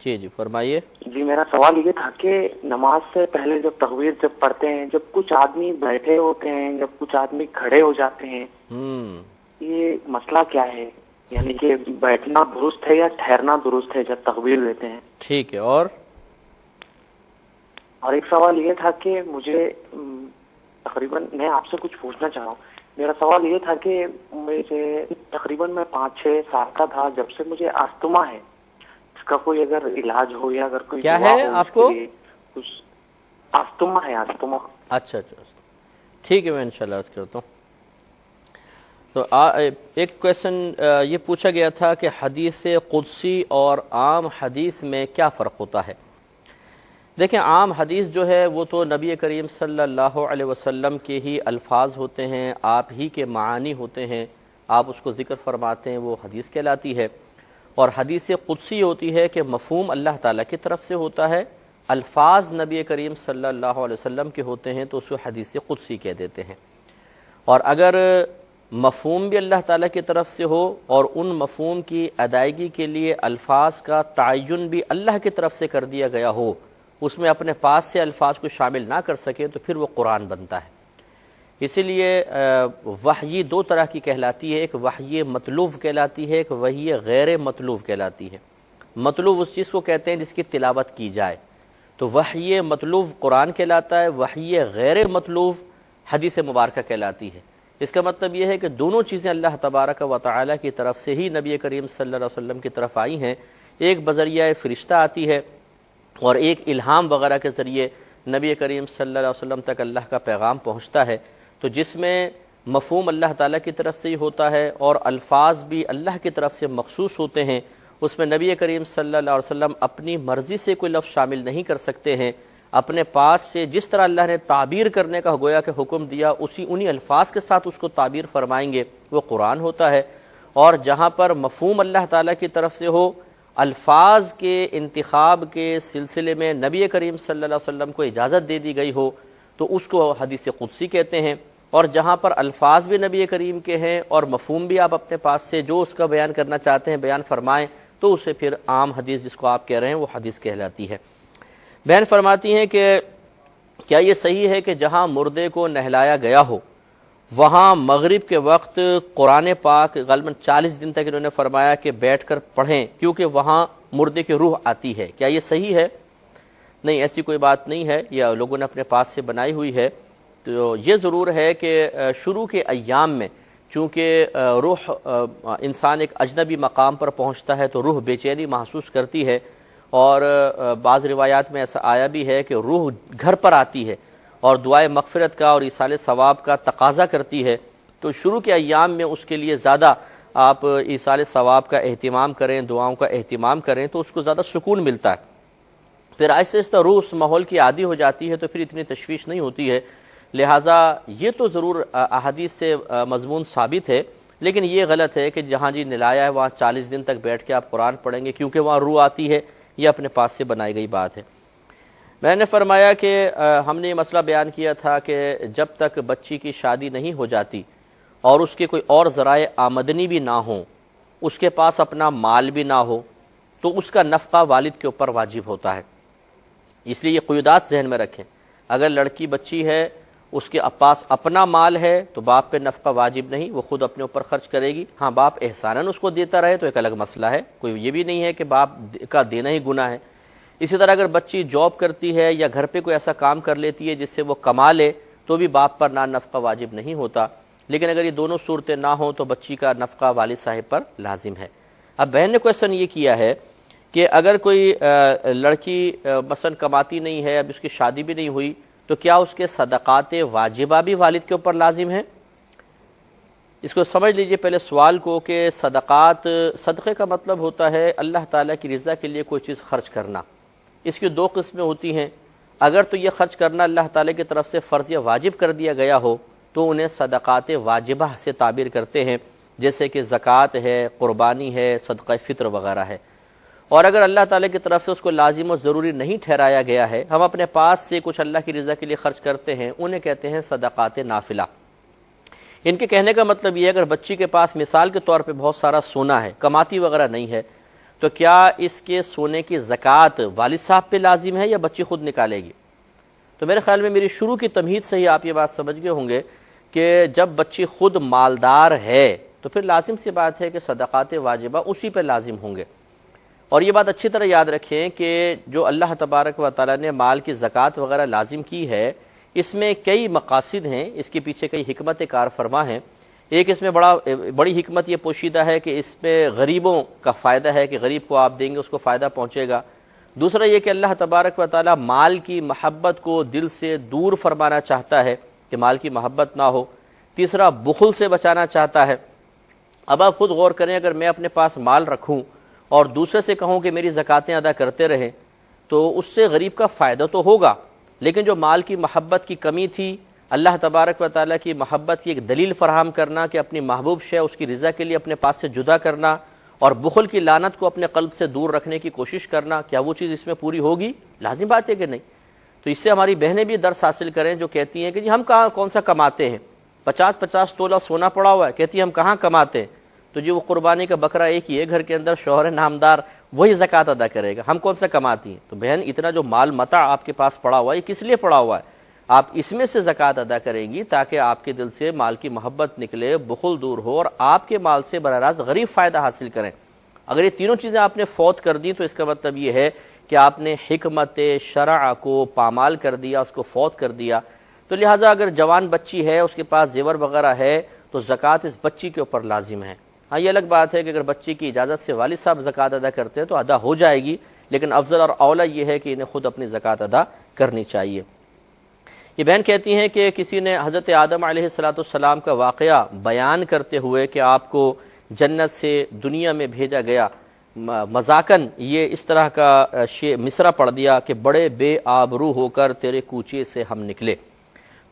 جی جی فرمائیے. جی میرا سوال یہ تھا کہ نماز سے پہلے جب تکبیر جب پڑھتے ہیں, جب کچھ آدمی بیٹھے ہوتے ہیں, جب کچھ آدمی کھڑے ہو جاتے ہیں, یہ مسئلہ کیا ہے؟ یعنی کہ بیٹھنا درست ہے یا ٹھہرنا درست ہے جب تکبیر دیتے ہیں؟ ٹھیک ہے. اور ایک سوال یہ تھا کہ مجھے تقریباً میں آپ سے کچھ پوچھنا چاہ رہا ہوں. میرا سوال یہ تھا کہ مجھے تقریباً میں 5-6 سال کا تھا جب سے مجھے آستما ہے. اس کا کوئی اگر علاج ہو یا اگر کوئی کیا ہے آپ کو؟ کچھ آستما ہے. آستما. اچھا ٹھیک ہے میں انشاءاللہ عرض کرتا ہوں. تو ایک کویشچن یہ پوچھا گیا تھا کہ حدیث قدسی اور عام حدیث میں کیا فرق ہوتا ہے. دیکھیں عام حدیث جو ہے وہ تو نبی کریم صلی اللہ علیہ وسلم کے ہی الفاظ ہوتے ہیں, آپ ہی کے معانی ہوتے ہیں, آپ اس کو ذکر فرماتے ہیں, وہ حدیث کہلاتی ہے. اور حدیث قدسی ہوتی ہے کہ مفہوم اللہ تعالیٰ کی طرف سے ہوتا ہے, الفاظ نبی کریم صلی اللہ علیہ وسلم کے ہوتے ہیں تو اس کو حدیث قدسی کہہ دیتے ہیں. اور اگر مفہوم بھی اللہ تعالیٰ کی طرف سے ہو اور ان مفہوم کی ادائیگی کے لیے الفاظ کا تعین بھی اللہ کی طرف سے کر دیا گیا ہو, اس میں اپنے پاس سے الفاظ کو شامل نہ کر سکے تو پھر وہ قرآن بنتا ہے. اسی لیے وحی دو طرح کی کہلاتی ہے, ایک وحی مطلوب کہلاتی ہے, ایک وحی غیر مطلوب کہلاتی ہے. مطلوب اس چیز کو کہتے ہیں جس کی تلاوت کی جائے, تو وحی مطلوب قرآن کہلاتا ہے, وحی غیر مطلوب حدیث مبارکہ کہلاتی ہے. اس کا مطلب یہ ہے کہ دونوں چیزیں اللہ تبارک و تعالیٰ کی طرف سے ہی نبی کریم صلی اللہ علیہ وسلم کی طرف آئی ہیں. ایک بذریعہ فرشتہ آتی ہے اور ایک الہام وغیرہ کے ذریعے نبی کریم صلی اللہ علیہ وسلم تک اللہ کا پیغام پہنچتا ہے. تو جس میں مفہوم اللہ تعالیٰ کی طرف سے ہی ہوتا ہے اور الفاظ بھی اللہ کی طرف سے مخصوص ہوتے ہیں, اس میں نبی کریم صلی اللہ علیہ وسلم اپنی مرضی سے کوئی لفظ شامل نہیں کر سکتے ہیں. اپنے پاس سے جس طرح اللہ نے تعبیر کرنے کا گویا کہ حکم دیا انہی الفاظ کے ساتھ اس کو تعبیر فرمائیں گے, وہ قرآن ہوتا ہے. اور جہاں پر مفہوم اللہ تعالیٰ کی طرف سے ہو, الفاظ کے انتخاب کے سلسلے میں نبی کریم صلی اللہ علیہ وسلم کو اجازت دے دی گئی ہو, تو اس کو حدیث قدسی کہتے ہیں. اور جہاں پر الفاظ بھی نبی کریم کے ہیں اور مفہوم بھی آپ اپنے پاس سے جو اس کا بیان کرنا چاہتے ہیں بیان فرمائیں, تو اسے پھر عام حدیث جس کو آپ کہہ رہے ہیں وہ حدیث کہلاتی ہے. بہن فرماتی ہیں کہ کیا یہ صحیح ہے کہ جہاں مردے کو نہلایا گیا ہو وہاں مغرب کے وقت قرآن پاک غالباً 40 دن تک انہوں نے فرمایا کہ بیٹھ کر پڑھیں کیونکہ وہاں مردے کی روح آتی ہے, کیا یہ صحیح ہے؟ نہیں, ایسی کوئی بات نہیں ہے, یہ لوگوں نے اپنے پاس سے بنائی ہوئی ہے. تو یہ ضرور ہے کہ شروع کے ایام میں چونکہ روح انسان ایک اجنبی مقام پر پہنچتا ہے تو روح بے چینی محسوس کرتی ہے, اور بعض روایات میں ایسا آیا بھی ہے کہ روح گھر پر آتی ہے اور دعائے مغفرت کا اور ایصال ثواب کا تقاضا کرتی ہے، تو شروع کے ایام میں اس کے لیے زیادہ آپ ایصال ثواب کا اہتمام کریں، دعاؤں کا اہتمام کریں تو اس کو زیادہ سکون ملتا ہے۔ پھر آہستہ آہستہ روح اس ماحول کی عادی ہو جاتی ہے تو پھر اتنی تشویش نہیں ہوتی ہے۔ لہٰذا یہ تو ضرور احادیث سے مضمون ثابت ہے، لیکن یہ غلط ہے کہ جہاں جی نلایا ہے وہاں 40 دن تک بیٹھ کے آپ قرآن پڑھیں گے کیونکہ وہاں روح آتی ہے، یہ اپنے پاس سے بنائی گئی بات ہے۔ میں نے فرمایا کہ ہم نے یہ مسئلہ بیان کیا تھا کہ جب تک بچی کی شادی نہیں ہو جاتی اور اس کے کوئی اور ذرائع آمدنی بھی نہ ہوں، اس کے پاس اپنا مال بھی نہ ہو، تو اس کا نفقہ والد کے اوپر واجب ہوتا ہے۔ اس لیے یہ قیودات ذہن میں رکھیں، اگر لڑکی بچی ہے اس کے پاس اپنا مال ہے تو باپ پہ نفقہ واجب نہیں، وہ خود اپنے اوپر خرچ کرے گی۔ ہاں باپ احساناً اس کو دیتا رہے تو ایک الگ مسئلہ ہے، کوئی یہ بھی نہیں ہے کہ باپ کا دینا ہی گناہ ہے۔ اسی طرح اگر بچی جاب کرتی ہے یا گھر پہ کوئی ایسا کام کر لیتی ہے جس سے وہ کما لے تو بھی باپ پر نہ نفقہ واجب نہیں ہوتا، لیکن اگر یہ دونوں صورتیں نہ ہوں تو بچی کا نفقہ والد صاحب پر لازم ہے۔ اب بہن نے کویشچن یہ کیا ہے کہ اگر کوئی لڑکی مثلا کماتی نہیں ہے، اب اس کی شادی بھی نہیں ہوئی، تو کیا اس کے صدقات واجبہ بھی والد کے اوپر لازم ہیں؟ اس کو سمجھ لیجئے پہلے سوال کو کہ صدقے کا مطلب ہوتا ہے اللہ تعالیٰ کی رضا کے لیے کوئی چیز خرچ کرنا۔ اس کی دو قسمیں ہوتی ہیں، اگر تو یہ خرچ کرنا اللہ تعالیٰ کی طرف سے فرض یا واجب کر دیا گیا ہو تو انہیں صدقات واجبہ سے تعبیر کرتے ہیں، جیسے کہ زکوٰۃ ہے، قربانی ہے، صدقہ فطر وغیرہ ہے۔ اور اگر اللہ تعالیٰ کی طرف سے اس کو لازم و ضروری نہیں ٹھہرایا گیا ہے، ہم اپنے پاس سے کچھ اللہ کی رضا کے لیے خرچ کرتے ہیں، انہیں کہتے ہیں صدقات نافلہ۔ ان کے کہنے کا مطلب یہ ہے اگر بچی کے پاس مثال کے طور پہ بہت سارا سونا ہے، کماتی وغیرہ نہیں ہے، تو کیا اس کے سونے کی زکوٰۃ والد صاحب پہ لازم ہے یا بچی خود نکالے گی؟ تو میرے خیال میں میری شروع کی تمہید سے ہی آپ یہ بات سمجھ گئے ہوں گے کہ جب بچی خود مالدار ہے تو پھر لازم سی بات ہے کہ صدقات واجبہ اسی پہ لازم ہوں گے۔ اور یہ بات اچھی طرح یاد رکھیں کہ جو اللہ تبارک و تعالیٰ نے مال کی زکوٰۃ وغیرہ لازم کی ہے، اس میں کئی مقاصد ہیں، اس کے پیچھے کئی حکمت کار فرما ہیں۔ ایک اس میں بڑی حکمت یہ پوشیدہ ہے کہ اس میں غریبوں کا فائدہ ہے کہ غریب کو آپ دیں گے اس کو فائدہ پہنچے گا۔ دوسرا یہ کہ اللہ تبارک و تعالیٰ مال کی محبت کو دل سے دور فرمانا چاہتا ہے کہ مال کی محبت نہ ہو۔ تیسرا بخل سے بچانا چاہتا ہے۔ اب آپ خود غور کریں، اگر میں اپنے پاس مال رکھوں اور دوسرے سے کہوں کہ میری زکاتیں ادا کرتے رہیں تو اس سے غریب کا فائدہ تو ہوگا، لیکن جو مال کی محبت کی کمی تھی، اللہ تبارک و تعالیٰ کی محبت کی ایک دلیل فراہم کرنا کہ اپنی محبوب شے اس کی رضا کے لیے اپنے پاس سے جدا کرنا اور بخل کی لعنت کو اپنے قلب سے دور رکھنے کی کوشش کرنا، کیا وہ چیز اس میں پوری ہوگی؟ لازم بات ہے کہ نہیں۔ تو اس سے ہماری بہنیں بھی درس حاصل کریں جو کہتی ہیں کہ جی ہم کون سا کماتے ہیں، 50 تولہ سونا پڑا ہوا ہے، کہتی ہیں ہم کہاں کماتے ہیں، تو جی وہ قربانی کا بکرا ایک ہی ہے گھر کے اندر، شوہر نامدار وہی زکوٰۃ ادا کرے گا، ہم کون سا کماتی ہیں؟ تو بہن اتنا جو مال متاع آپ کے پاس پڑا ہوا ہے یہ کس لیے پڑا ہوا ہے؟ آپ اس میں سے زکوٰۃ ادا کریں گی تاکہ آپ کے دل سے مال کی محبت نکلے، بخل دور ہو اور آپ کے مال سے براہ راست غریب فائدہ حاصل کریں۔ اگر یہ تینوں چیزیں آپ نے فوت کر دی تو اس کا مطلب یہ ہے کہ آپ نے حکمت شرع کو پامال کر دیا، اس کو فوت کر دیا۔ تو لہٰذا اگر جوان بچی ہے، اس کے پاس زیور وغیرہ ہے، تو زکوٰۃ اس بچی کے اوپر لازم ہے۔ ہاں یہ الگ بات ہے کہ اگر بچی کی اجازت سے والد صاحب زکوٰۃ ادا کرتے ہیں تو ادا ہو جائے گی، لیکن افضل اور اولیٰ یہ ہے کہ انہیں خود اپنی زکوٰۃ ادا کرنی چاہیے۔ یہ بہن کہتی ہیں کہ کسی نے حضرت آدم علیہ السلام کا واقعہ بیان کرتے ہوئے کہ آپ کو جنت سے دنیا میں بھیجا گیا، مذاقاً یہ اس طرح کا مصرع پڑھ دیا کہ بڑے بے آبرو ہو کر تیرے کوچے سے ہم نکلے،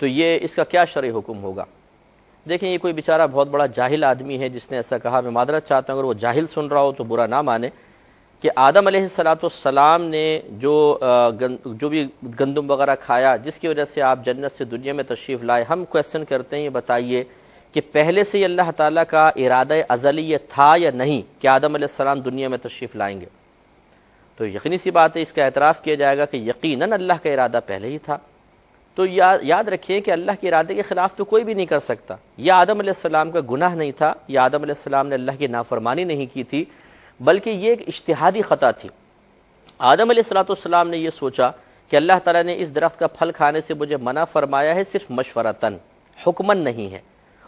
تو یہ اس کا کیا شرعی حکم ہوگا؟ دیکھیں یہ کوئی بیچارہ بہت بڑا جاہل آدمی ہے جس نے ایسا کہا، میں معذرت چاہتا ہوں اگر وہ جاہل سن رہا ہو تو برا نہ مانے، کہ آدم علیہ السلام نے جو بھی گندم وغیرہ کھایا جس کی وجہ سے آپ جنت سے دنیا میں تشریف لائے، ہم کویسچن کرتے ہیں یہ بتائیے کہ پہلے سے ہی اللہ تعالیٰ کا ارادہ ازلی یہ تھا یا نہیں کہ آدم علیہ السلام دنیا میں تشریف لائیں گے؟ تو یقینی سی بات ہے، اس کا اعتراف کیا جائے گا کہ یقیناً اللہ کا ارادہ پہلے ہی تھا۔ تو یاد رکھیں کہ اللہ کے ارادے کے خلاف تو کوئی بھی نہیں کر سکتا۔ یہ آدم علیہ السلام کا گناہ نہیں تھا، یا آدم علیہ السلام نے اللہ کی نافرمانی نہیں کی تھی، بلکہ یہ ایک اجتہادی خطا تھی۔ آدم علیہ السلام نے یہ سوچا کہ اللہ تعالیٰ نے اس درخت کا پھل کھانے سے مجھے منع فرمایا ہے صرف مشورتاً، حکماً نہیں ہے،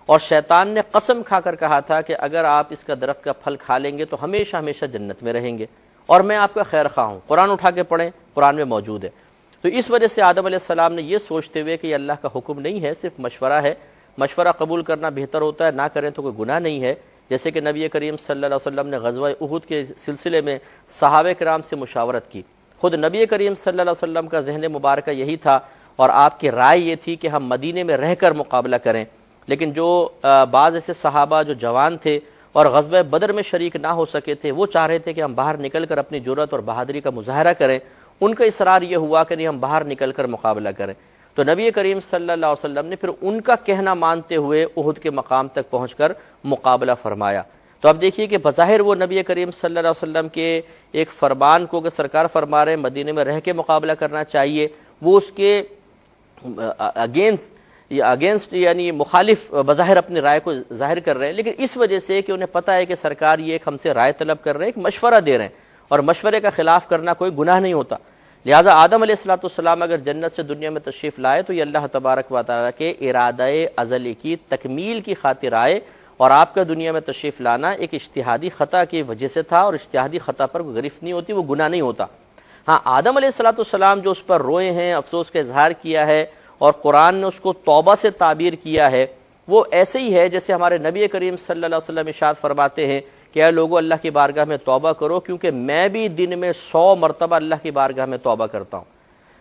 اور شیطان نے قسم کھا کر کہا تھا کہ اگر آپ اس کا درخت کا پھل کھا لیں گے تو ہمیشہ ہمیشہ جنت میں رہیں گے، اور میں آپ کا خیر خواہ ہوں، قرآن اٹھا کے پڑھیں، قرآن میں موجود ہے۔ تو اس وجہ سے آدم علیہ السلام نے یہ سوچتے ہوئے کہ یہ اللہ کا حکم نہیں ہے، صرف مشورہ ہے، مشورہ قبول کرنا بہتر ہوتا ہے، نہ کریں تو کوئی گناہ نہیں ہے، جیسے کہ نبی کریم صلی اللہ علیہ وسلم نے غزوہ احد کے سلسلے میں صحابہ کرام سے مشاورت کی۔ خود نبی کریم صلی اللہ علیہ وسلم کا ذہن مبارکہ یہی تھا، اور آپ کی رائے یہ تھی کہ ہم مدینے میں رہ کر مقابلہ کریں، لیکن جو بعض ایسے صحابہ جو جوان تھے اور غزوہ بدر میں شریک نہ ہو سکے تھے، وہ چاہ رہے تھے کہ ہم باہر نکل کر اپنی جرأت اور بہادری کا مظاہرہ کریں، ان کا اصرار یہ ہوا کہ نہیں ہم باہر نکل کر مقابلہ کریں۔ تو نبی کریم صلی اللہ علیہ وسلم نے پھر ان کا کہنا مانتے ہوئے احد کے مقام تک پہنچ کر مقابلہ فرمایا۔ تو اب دیکھیے کہ بظاہر وہ نبی کریم صلی اللہ علیہ وسلم کے ایک فرمان کو کہ سرکار فرما رہے ہیں مدینے میں رہ کے مقابلہ کرنا چاہیے، وہ اس کے اگینسٹ یعنی مخالف بظاہر اپنی رائے کو ظاہر کر رہے ہیں، لیکن اس وجہ سے کہ انہیں پتہ ہے کہ سرکار یہ ایک ہم سے رائے طلب کر رہے ہیں، ایک مشورہ دے رہے ہیں، اور مشورے کا خلاف کرنا کوئی گناہ نہیں ہوتا۔ لہٰذا آدم علیہ السلام اگر جنت سے دنیا میں تشریف لائے تو یہ اللہ تبارک و تعالیٰ کے ارادہ ازلی کی تکمیل کی خاطر آئے، اور آپ کا دنیا میں تشریف لانا ایک اجتہادی خطا کی وجہ سے تھا، اور اجتہادی خطا پر کوئی گرفت نہیں ہوتی، وہ گناہ نہیں ہوتا۔ ہاں آدم علیہ السلام جو اس پر روئے ہیں، افسوس کا اظہار کیا ہے، اور قرآن نے اس کو توبہ سے تعبیر کیا ہے، وہ ایسے ہی ہے جیسے ہمارے نبی کریم صلی اللہ علیہ وسلم ارشاد فرماتے ہیں کہ اے لوگو اللہ کی بارگاہ میں توبہ کرو، کیونکہ میں بھی دن میں 100 مرتبہ اللہ کی بارگاہ میں توبہ کرتا ہوں۔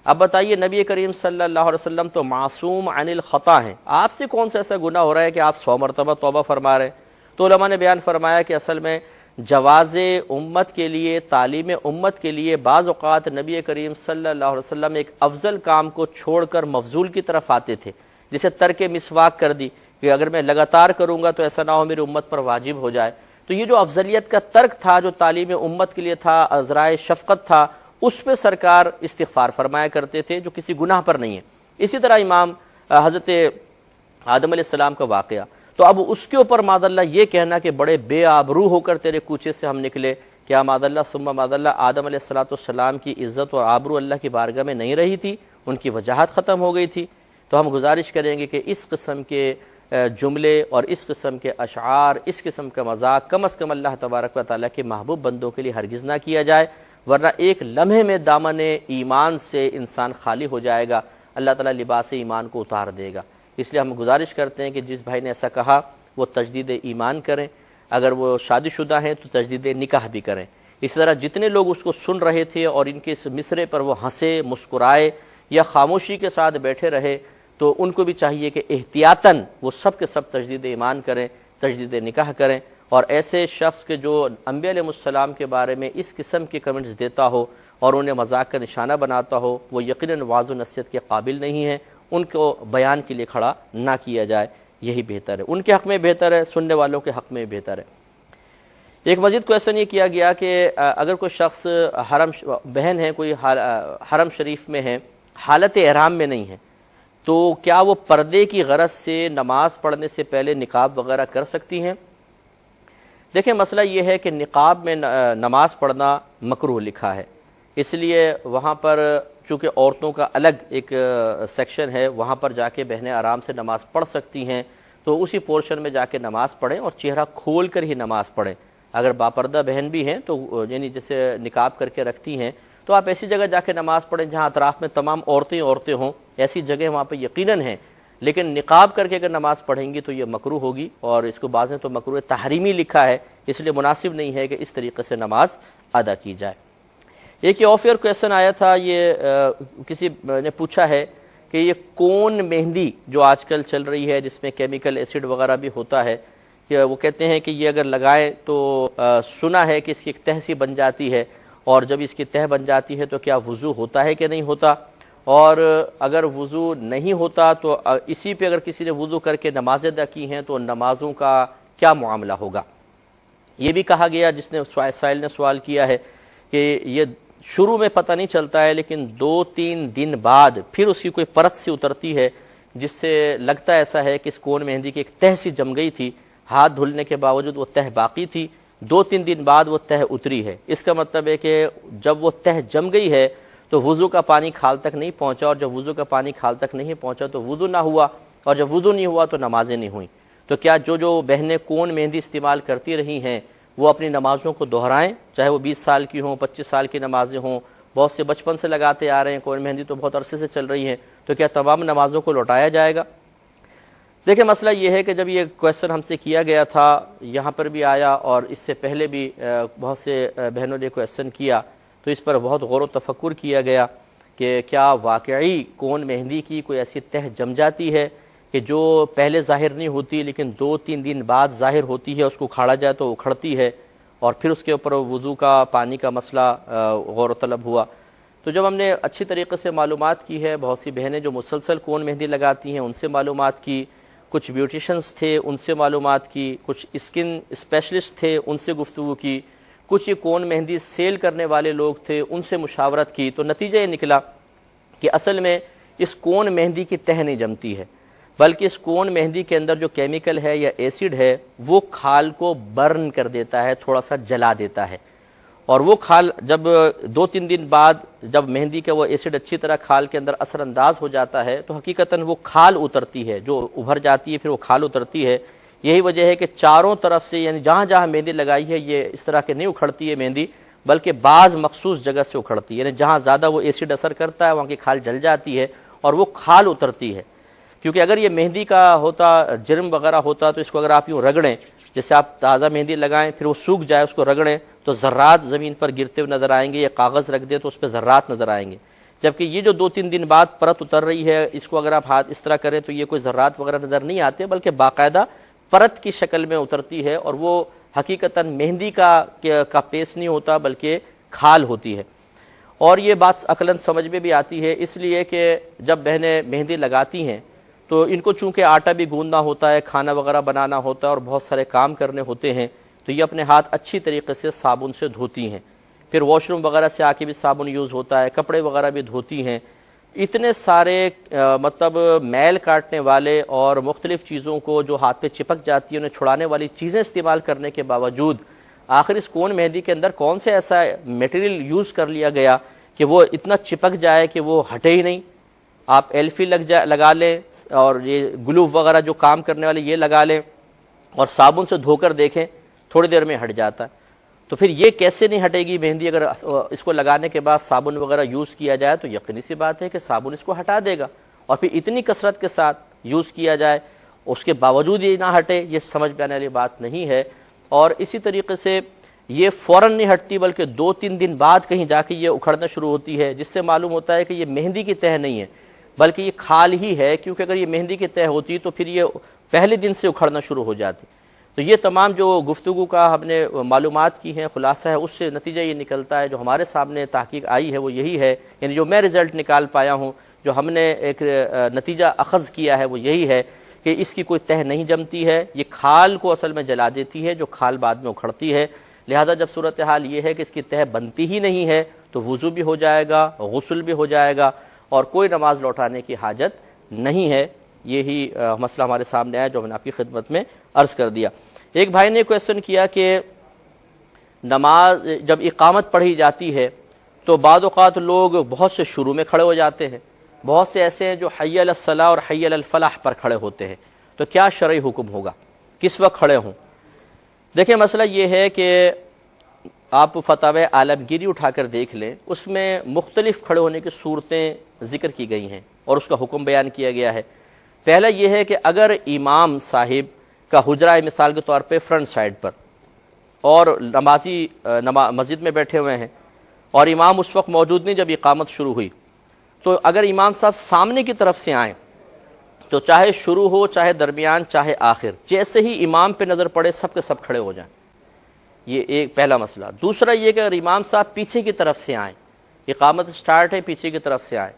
اب بتائیے نبی کریم صلی اللہ علیہ وسلم تو معصوم عن الخطا ہیں، آپ سے کون سا ایسا گناہ ہو رہا ہے کہ آپ 100 مرتبہ توبہ فرما رہے ہیں؟ تو علماء نے بیان فرمایا کہ اصل میں جواز امت کے لیے، تعلیم امت کے لیے بعض اوقات نبی کریم صلی اللہ علیہ وسلم ایک افضل کام کو چھوڑ کر مفضول کی طرف آتے تھے، جسے ترک مسواک کر دی کہ اگر میں لگاتار کروں گا تو ایسا نہ ہو میری امت پر واجب ہو جائے۔ تو یہ جو افضلیت کا ترک تھا، جو تعلیم امت کے لیے تھا، عذرائے شفقت تھا، اس پہ سرکار استغفار فرمایا کرتے تھے، جو کسی گناہ پر نہیں ہے۔ اسی طرح امام حضرت آدم علیہ السلام کا واقعہ، تو اب اس کے اوپر معاذ اللہ یہ کہنا کہ بڑے بے آبرو ہو کر تیرے کوچے سے ہم نکلے، کیا معاذ اللہ ثم معاذ اللہ آدم علیہ السلام کی عزت اور آبرو اللہ کی بارگاہ میں نہیں رہی تھی، ان کی وجاہت ختم ہو گئی تھی؟ تو ہم گزارش کریں گے کہ اس قسم کے جملے اور اس قسم کے اشعار، اس قسم کا مذاق کم از کم اللہ تبارک و تعالیٰ کے محبوب بندوں کے لیے ہرگز نہ کیا جائے، ورنہ ایک لمحے میں دامن ایمان سے انسان خالی ہو جائے گا، اللہ تعالیٰ لباس ایمان کو اتار دے گا۔ اس لیے ہم گزارش کرتے ہیں کہ جس بھائی نے ایسا کہا وہ تجدید ایمان کریں، اگر وہ شادی شدہ ہیں تو تجدید نکاح بھی کریں۔ اسی طرح جتنے لوگ اس کو سن رہے تھے اور ان کے اس مصرے پر وہ ہنسے، مسکرائے یا خاموشی کے ساتھ بیٹھے رہے، تو ان کو بھی چاہیے کہ احتیاطاً وہ سب کے سب تجدید ایمان کریں، تجدید نکاح کریں، اور ایسے شخص کے جو انبیاء علیہ السلام کے بارے میں اس قسم کے کمنٹس دیتا ہو اور انہیں مذاق کا نشانہ بناتا ہو، وہ یقیناً وعظ و نصیحت کے قابل نہیں ہیں، ان کو بیان کے لیے کھڑا نہ کیا جائے، یہی بہتر ہے، ان کے حق میں بہتر ہے، سننے والوں کے حق میں بہتر ہے۔ ایک مزید کویشچن یہ کیا گیا کہ اگر کوئی شخص بہن ہے، کوئی حرم شریف میں ہے، حالت احرام میں نہیں ہے، تو کیا وہ پردے کی غرض سے نماز پڑھنے سے پہلے نقاب وغیرہ کر سکتی ہیں؟ دیکھیں مسئلہ یہ ہے کہ نقاب میں نماز پڑھنا مکروہ لکھا ہے، اس لیے وہاں پر چونکہ عورتوں کا الگ ایک سیکشن ہے، وہاں پر جا کے بہنیں آرام سے نماز پڑھ سکتی ہیں، تو اسی پورشن میں جا کے نماز پڑھیں اور چہرہ کھول کر ہی نماز پڑھیں۔ اگر باپردہ بہن بھی ہیں تو یعنی جیسے نقاب کر کے رکھتی ہیں، تو آپ ایسی جگہ جا کے نماز پڑھیں جہاں اطراف میں تمام عورتیں ہوں، ایسی جگہ وہاں پہ یقیناً ہیں، لیکن نقاب کر کے اگر نماز پڑھیں گی تو یہ مکروہ ہوگی، اور اس کو بعض نے تو مکروہ تحریمی لکھا ہے، اس لیے مناسب نہیں ہے کہ اس طریقے سے نماز ادا کی جائے۔ ایک یہ آف ایئر کویشچن آیا تھا، یہ کسی نے پوچھا ہے کہ یہ کون مہندی جو آج کل چل رہی ہے جس میں کیمیکل ایسڈ وغیرہ بھی ہوتا ہے، کہ وہ کہتے ہیں کہ یہ اگر لگائیں تو سنا ہے کہ اس کی ایک تہ سی بن جاتی ہے، اور جب اس کی تہ بن جاتی ہے تو کیا وضو ہوتا ہے کہ نہیں ہوتا، اور اگر وضو نہیں ہوتا تو اسی پہ اگر کسی نے وضو کر کے نمازیں ادا کی ہیں تو نمازوں کا کیا معاملہ ہوگا۔ یہ بھی کہا گیا، جس نے سائل نے سوال کیا ہے، کہ یہ شروع میں پتہ نہیں چلتا ہے، لیکن 2-3 دن بعد پھر اس کی کوئی پرت سی اترتی ہے جس سے لگتا ایسا ہے کہ اس کون مہندی کی ایک تہ سی جم گئی تھی، ہاتھ دھلنے کے باوجود وہ تہ باقی تھی، 2-3 دن بعد وہ تہ اتری ہے۔ اس کا مطلب ہے کہ جب وہ تہ جم گئی ہے تو وضو کا پانی کھال تک نہیں پہنچا، اور جب وضو کا پانی کھال تک نہیں پہنچا تو وضو نہ ہوا، اور جب وضو نہیں ہوا تو نمازیں نہیں ہوئیں۔ تو کیا جو بہنیں کون مہندی استعمال کرتی رہی ہیں وہ اپنی نمازوں کو دہرائیں، چاہے وہ 20 سال کی ہوں، 25 سال کی نمازیں ہوں، بہت سے بچپن سے لگاتے آ رہے ہیں، کون مہندی تو بہت عرصے سے چل رہی ہیں، تو کیا تمام نمازوں کو لوٹایا جائے گا؟ دیکھیں مسئلہ یہ ہے کہ جب یہ کویسچن ہم سے کیا گیا تھا، یہاں پر بھی آیا اور اس سے پہلے بھی بہت سے بہنوں نے کویسچن کیا، تو اس پر بہت غور و تفکر کیا گیا کہ کیا واقعی کون مہندی کی کوئی ایسی تہ جم جاتی ہے کہ جو پہلے ظاہر نہیں ہوتی لیکن 2-3 دن بعد ظاہر ہوتی ہے، اس کو کھاڑا جائے تو اکھڑتی ہے، اور پھر اس کے اوپر وضو کا پانی کا مسئلہ غور و طلب ہوا۔ تو جب ہم نے اچھی طریقے سے معلومات کی ہے، بہت سی بہنیں جو مسلسل کون مہندی لگاتی ہیں ان سے معلومات کی، کچھ بیوٹیشنز تھے ان سے معلومات کی، کچھ اسکن اسپیشلسٹ تھے ان سے گفتگو کی، کچھ یہ کون مہندی سیل کرنے والے لوگ تھے ان سے مشاورت کی، تو نتیجہ یہ نکلا کہ اصل میں اس کون مہندی کی تہ نہیں جمتی ہے، بلکہ اس کون مہندی کے اندر جو کیمیکل ہے یا ایسڈ ہے وہ کھال کو برن کر دیتا ہے، تھوڑا سا جلا دیتا ہے، اور وہ کھال جب 2-3 دن بعد جب مہندی کا وہ ایسڈ اچھی طرح کھال کے اندر اثر انداز ہو جاتا ہے تو حقیقتاً وہ کھال اترتی ہے، جو ابھر جاتی ہے پھر وہ کھال اترتی ہے۔ یہی وجہ ہے کہ چاروں طرف سے یعنی جہاں جہاں مہندی لگائی ہے یہ اس طرح کے نہیں اکھڑتی ہے مہندی، بلکہ بعض مخصوص جگہ سے اکھڑتی ہے، یعنی جہاں زیادہ وہ ایسڈ اثر کرتا ہے وہاں کی کھال جل جاتی ہے اور وہ کھال اترتی ہے۔ کیونکہ اگر یہ مہندی کا ہوتا جرم وغیرہ ہوتا تو اس کو اگر آپ یوں رگڑیں، جیسے آپ تازہ مہندی لگائیں پھر وہ سوکھ جائے اس کو رگڑیں تو ذرات زمین پر گرتے ہوئے نظر آئیں گے، یا کاغذ رکھ دیں تو اس پہ ذرات نظر آئیں گے، جبکہ یہ جو 2-3 دن بعد پرت اتر رہی ہے اس کو اگر آپ ہاتھ اس طرح کریں تو یہ کوئی ذرات وغیرہ نظر نہیں آتے، بلکہ باقاعدہ پرت کی شکل میں اترتی ہے، اور وہ حقیقتاً مہندی کا پیس نہیں ہوتا بلکہ کھال ہوتی ہے۔ اور یہ بات عقلاً سمجھ میں بھی آتی ہے، اس لیے کہ جب بہنیں مہندی لگاتی ہیں تو ان کو چونکہ آٹا بھی گوندنا ہوتا ہے، کھانا وغیرہ بنانا ہوتا ہے اور بہت سارے کام کرنے ہوتے ہیں، تو یہ اپنے ہاتھ اچھی طریقے سے صابن سے دھوتی ہیں، پھر واش روم وغیرہ سے آ کے بھی صابن یوز ہوتا ہے، کپڑے وغیرہ بھی دھوتی ہیں، اتنے سارے مطلب میل کاٹنے والے اور مختلف چیزوں کو جو ہاتھ پہ چپک جاتی ہیں انہیں چھڑانے والی چیزیں استعمال کرنے کے باوجود آخر اس کون مہندی کے اندر کون سے ایسا میٹیریل یوز کر لیا گیا کہ وہ اتنا چپک جائے کہ وہ ہٹے ہی نہیں۔ آپ ایلفی لگا لیں اور یہ گلو وغیرہ جو کام کرنے والے یہ لگا لیں اور صابن سے دھو کر دیکھیں تھوڑی دیر میں ہٹ جاتا ہے، تو پھر یہ کیسے نہیں ہٹے گی مہندی؟ اگر اس کو لگانے کے بعد صابن وغیرہ یوز کیا جائے تو یقینی سی بات ہے کہ صابن اس کو ہٹا دے گا، اور پھر اتنی کثرت کے ساتھ یوز کیا جائے اس کے باوجود یہ نہ ہٹے، یہ سمجھ میں آنے والی بات نہیں ہے۔ اور اسی طریقے سے یہ فوراً نہیں ہٹتی بلکہ 2-3 دن بعد کہیں جا کے یہ اکھڑنا شروع ہوتی ہے، جس سے معلوم ہوتا ہے کہ یہ مہندی کی تہ نہیں ہے بلکہ یہ کھال ہی ہے، کیونکہ اگر یہ مہندی کی تہ ہوتی تو پھر یہ پہلے دن سے اکھڑنا شروع ہو جاتی۔ تو یہ تمام جو گفتگو کا ہم نے معلومات کی ہیں خلاصہ ہے، اس سے نتیجہ یہ نکلتا ہے، جو ہمارے سامنے تحقیق آئی ہے وہ یہی ہے، یعنی جو میں رزلٹ نکال پایا ہوں، جو ہم نے ایک نتیجہ اخذ کیا ہے وہ یہی ہے کہ اس کی کوئی تہ نہیں جمتی ہے، یہ کھال کو اصل میں جلا دیتی ہے جو کھال بعد میں اکھڑتی ہے۔ لہذا جب صورتحال یہ ہے کہ اس کی تہ بنتی ہی نہیں ہے تو وضو بھی ہو جائے گا، غسل بھی ہو جائے گا، اور کوئی نماز لوٹانے کی حاجت نہیں ہے۔ یہی مسئلہ ہمارے سامنے آیا جو میں نے آپ کی خدمت میں عرض کر دیا۔ ایک بھائی نے کویسچن کیا کہ نماز جب اقامت پڑھی جاتی ہے تو بعض اوقات لوگ بہت سے شروع میں کھڑے ہو جاتے ہیں، بہت سے ایسے ہیں جو حی علی الصلاۃ اور حی علی الفلاح پر کھڑے ہوتے ہیں، تو کیا شرعی حکم ہوگا، کس وقت کھڑے ہوں؟ دیکھیں مسئلہ یہ ہے کہ آپ فتاوی عالمگیری اٹھا کر دیکھ لیں، اس میں مختلف کھڑے ہونے کی صورتیں ذکر کی گئی ہیں اور اس کا حکم بیان کیا گیا ہے۔ پہلا یہ ہے کہ اگر امام صاحب کا حجرہ مثال کے طور پہ فرنٹ سائڈ پر اور نمازی مسجد میں بیٹھے ہوئے ہیں اور امام اس وقت موجود نہیں جب اقامت شروع ہوئی، تو اگر امام صاحب سامنے کی طرف سے آئیں تو چاہے شروع ہو چاہے درمیان چاہے آخر، جیسے ہی امام پہ نظر پڑے سب کے سب کھڑے ہو جائیں، یہ ایک پہلا مسئلہ۔ دوسرا یہ کہ اگر امام صاحب پیچھے کی طرف سے آئیں، اقامت سٹارٹ ہے پیچھے کی طرف سے آئیں،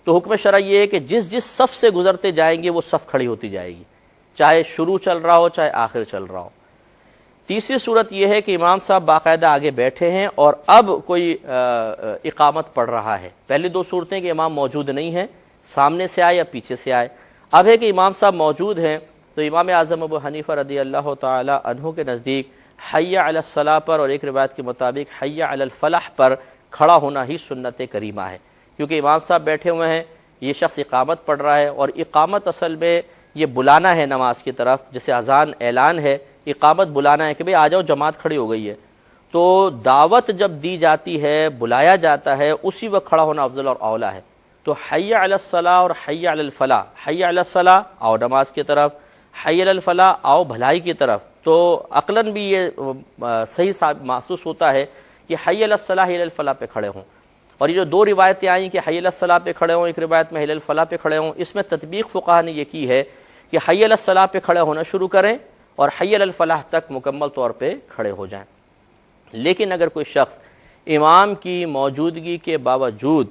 تو حکم شرع یہ ہے کہ جس جس صف سے گزرتے جائیں گے وہ صف کھڑی ہوتی جائے گی، چاہے شروع چل رہا ہو چاہے آخر چل رہا ہو۔ تیسری صورت یہ ہے کہ امام صاحب باقاعدہ آگے بیٹھے ہیں اور اب کوئی اقامت پڑھ رہا ہے۔ پہلی دو صورتیں کہ امام موجود نہیں ہیں، سامنے سے آئے یا پیچھے سے آئے۔ اب ہے کہ امام صاحب موجود ہیں تو امام اعظم ابو حنیفہ رضی اللہ تعالی عنہ کے نزدیک حی علی الصلاۃ پر اور ایک روایت کے مطابق حی علی الفلاح پر کھڑا ہونا ہی سنت کریمہ ہے، کیونکہ امام صاحب بیٹھے ہوئے ہیں، یہ شخص اقامت پڑھ رہا ہے، اور اقامت اصل میں یہ بلانا ہے نماز کی طرف، جیسے اذان اعلان ہے، اقامت بلانا ہے کہ بھئی آ جاؤ جماعت کھڑی ہو گئی ہے، تو دعوت جب دی جاتی ہے، بلایا جاتا ہے، اسی وقت کھڑا ہونا افضل اور اولا ہے۔ تو حی علی الصلاح اور حی علی الفلاح، حی علی الصلاح آؤ نماز کی طرف، حی علی الفلاح آؤ بھلائی کی طرف، تو عقلاً بھی یہ صحیح محسوس ہوتا ہے کہ حی علی الصلاح حی علی الفلاح پہ کھڑے ہوں۔ اور یہ جو دو روایتیں آئیں کہ حی علی الصلاح پہ کھڑے ہوں، ایک روایت میں حی علی الفلاح پہ کھڑے ہوں، اس میں تطبیق فقہا نے یہ کی ہے کہ حی علی الصلاح پہ کھڑے ہونا شروع کریں اور حی علی الفلاح تک مکمل طور پہ کھڑے ہو جائیں۔ لیکن اگر کوئی شخص امام کی موجودگی کے باوجود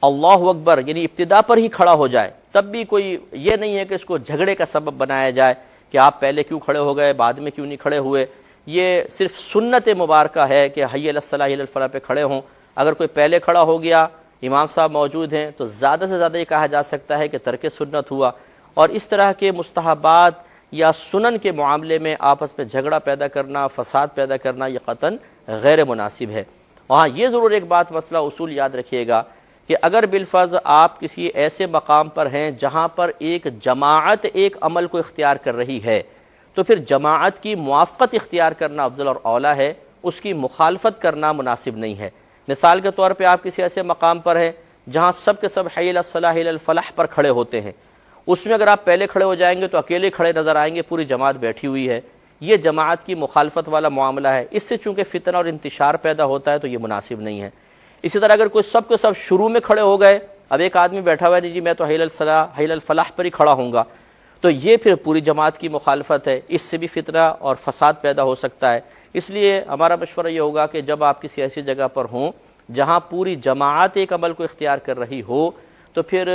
اللہ اکبر یعنی ابتدا پر ہی کھڑا ہو جائے، تب بھی کوئی یہ نہیں ہے کہ اس کو جھگڑے کا سبب بنایا جائے کہ آپ پہلے کیوں کھڑے ہو گئے، بعد میں کیوں نہیں کھڑے ہوئے۔ یہ صرف سنت مبارکہ ہے کہ حی علی الصلاح حی علی الفلاح پہ کھڑے ہوں۔ اگر کوئی پہلے کھڑا ہو گیا، امام صاحب موجود ہیں، تو زیادہ سے زیادہ یہ کہا جا سکتا ہے کہ ترک سنت ہوا۔ اور اس طرح کے مستحبات یا سنن کے معاملے میں آپس میں جھگڑا پیدا کرنا، فساد پیدا کرنا، یہ قطعاً غیر مناسب ہے۔ وہاں یہ ضرور ایک بات مسئلہ اصول یاد رکھیے گا کہ اگر بالفرض آپ کسی ایسے مقام پر ہیں جہاں پر ایک جماعت ایک عمل کو اختیار کر رہی ہے، تو پھر جماعت کی موافقت اختیار کرنا افضل اور اولا ہے، اس کی مخالفت کرنا مناسب نہیں ہے۔ مثال کے طور پہ آپ کسی ایسے مقام پر ہیں جہاں سب کے سب حی علی الصلاح حی علی الفلاح پر کھڑے ہوتے ہیں، اس میں اگر آپ پہلے کھڑے ہو جائیں گے تو اکیلے کھڑے نظر آئیں گے، پوری جماعت بیٹھی ہوئی ہے، یہ جماعت کی مخالفت والا معاملہ ہے، اس سے چونکہ فتنہ اور انتشار پیدا ہوتا ہے تو یہ مناسب نہیں ہے۔ اسی طرح اگر کوئی سب کے سب شروع میں کھڑے ہو گئے، اب ایک آدمی بیٹھا ہوا ہے نہیں جی میں تو حی علی الصلاح حی علی الفلاح پر ہی کھڑا ہوں گا، تو یہ پھر پوری جماعت کی مخالفت ہے، اس سے بھی فتنہ اور فساد پیدا ہو سکتا ہے۔ اس لیے ہمارا مشورہ یہ ہوگا کہ جب آپ کسی ایسی جگہ پر ہوں جہاں پوری جماعت ایک عمل کو اختیار کر رہی ہو، تو پھر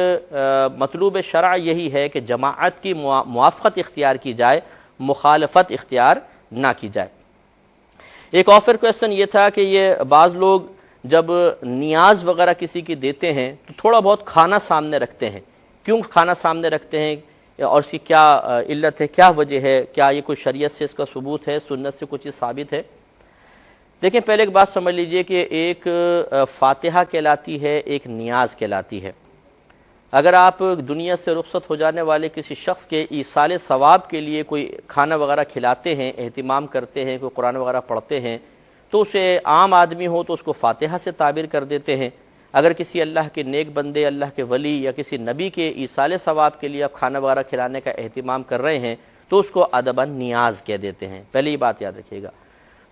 مطلوب شرع یہی ہے کہ جماعت کی موافقت اختیار کی جائے، مخالفت اختیار نہ کی جائے۔ ایک اور پھر کویسچن یہ تھا کہ یہ بعض لوگ جب نیاز وغیرہ کسی کی دیتے ہیں تو تھوڑا بہت کھانا سامنے رکھتے ہیں، کیوں کھانا سامنے رکھتے ہیں اور اس کی کیا علت ہے، کیا وجہ ہے، کیا یہ کوئی شریعت سے اس کا ثبوت ہے، سنت سے کچھ چیز ثابت ہے؟ دیکھیں پہلے ایک بات سمجھ لیجئے کہ ایک فاتحہ کہلاتی ہے، ایک نیاز کہلاتی ہے۔ اگر آپ دنیا سے رخصت ہو جانے والے کسی شخص کے ایصال ثواب کے لیے کوئی کھانا وغیرہ کھلاتے ہیں، اہتمام کرتے ہیں، کوئی قرآن وغیرہ پڑھتے ہیں، تو اسے عام آدمی ہو تو اس کو فاتحہ سے تعبیر کر دیتے ہیں۔ اگر کسی اللہ کے نیک بندے، اللہ کے ولی یا کسی نبی کے ایصال ثواب کے لیے آپ کھانا وغیرہ کھلانے کا اہتمام کر رہے ہیں تو اس کو ادباً نیاز کہہ دیتے ہیں۔ پہلی یہ بات یاد رکھیے گا۔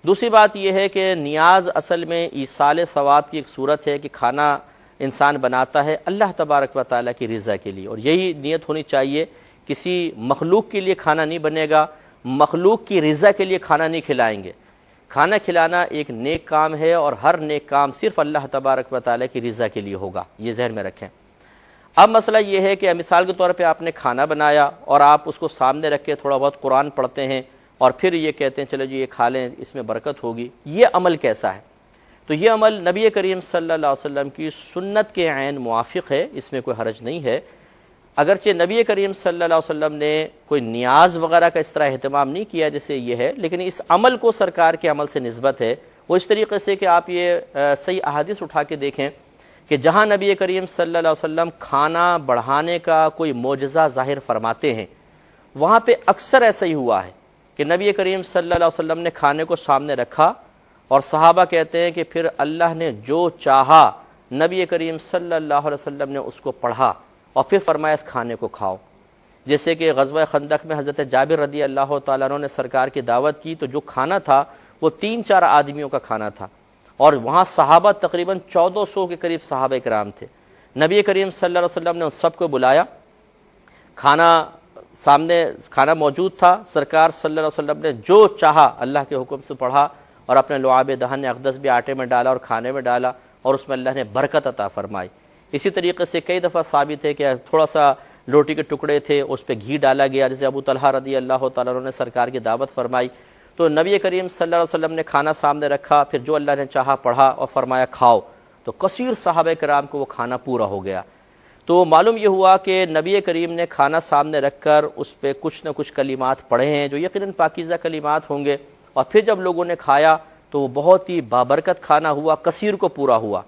دوسری بات یہ ہے کہ نیاز اصل میں ایصال ثواب کی ایک صورت ہے کہ کھانا انسان بناتا ہے اللہ تبارک و تعالیٰ کی رضا کے لیے، اور یہی نیت ہونی چاہیے۔ کسی مخلوق کے لیے کھانا نہیں بنے گا، مخلوق کی رضا کے لیے کھانا نہیں کھلائیں گے۔ کھانا کھلانا ایک نیک کام ہے اور ہر نیک کام صرف اللہ تبارک و تعالیٰ کی رضا کے لیے ہوگا، یہ ذہن میں رکھیں۔ اب مسئلہ یہ ہے کہ مثال کے طور پہ آپ نے کھانا بنایا اور آپ اس کو سامنے رکھ کے تھوڑا بہت قرآن پڑھتے ہیں اور پھر یہ کہتے ہیں چلو جی یہ کھا لیں اس میں برکت ہوگی، یہ عمل کیسا ہے؟ تو یہ عمل نبی کریم صلی اللہ علیہ وسلم کی سنت کے عین موافق ہے، اس میں کوئی حرج نہیں ہے۔ اگرچہ نبی کریم صلی اللہ علیہ وسلم نے کوئی نیاز وغیرہ کا اس طرح اہتمام نہیں کیا جیسے یہ ہے، لیکن اس عمل کو سرکار کے عمل سے نسبت ہے، وہ اس طریقے سے کہ آپ یہ صحیح احادیث اٹھا کے دیکھیں کہ جہاں نبی کریم صلی اللہ علیہ وسلم کھانا بڑھانے کا کوئی معجزہ ظاہر فرماتے ہیں، وہاں پہ اکثر ایسا ہی ہوا ہے کہ نبی کریم صلی اللہ علیہ وسلم نے کھانے کو سامنے رکھا اور صحابہ کہتے ہیں کہ پھر اللہ نے جو چاہا نبی کریم صلی اللہ علیہ وسلم نے اس کو پڑھا اور پھر فرمایا اس کھانے کو کھاؤ۔ جیسے کہ غزوہ خندق میں حضرت جابر رضی اللہ تعالیٰ عنہ نے سرکار کی دعوت کی تو جو کھانا تھا وہ 3-4 آدمیوں کا کھانا تھا، اور وہاں صحابہ تقریباً 1400 کے قریب صحابہ کرام تھے۔ نبی کریم صلی اللہ علیہ وسلم نے ان سب کو بلایا، کھانا سامنے کھانا موجود تھا، سرکار صلی اللہ علیہ وسلم نے جو چاہا اللہ کے حکم سے پڑھا اور اپنے لعاب دہن اقدس بھی آٹے میں ڈالا اور کھانے میں ڈالا اور اس میں اللہ نے برکت عطا فرمائی۔ اسی طریقے سے کئی دفعہ ثابت ہے کہ تھوڑا سا روٹی کے ٹکڑے تھے اس پہ گھی ڈالا گیا، جیسے ابو طلحہ رضی اللہ تعالیٰ عنہ نے سرکار کی دعوت فرمائی تو نبی کریم صلی اللہ علیہ وسلم نے کھانا سامنے رکھا، پھر جو اللہ نے چاہا پڑھا اور فرمایا کھاؤ، تو کثیر صحابہ کرام کو وہ کھانا پورا ہو گیا۔ تو معلوم یہ ہوا کہ نبی کریم نے کھانا سامنے رکھ کر اس پہ کچھ نہ کچھ کلمات پڑھے ہیں جو یقیناً پاکیزہ کلمات ہوں گے، اور پھر جب لوگوں نے کھایا تو وہ بہت ہی بابرکت کھانا ہوا، کثیر کو پورا ہوا۔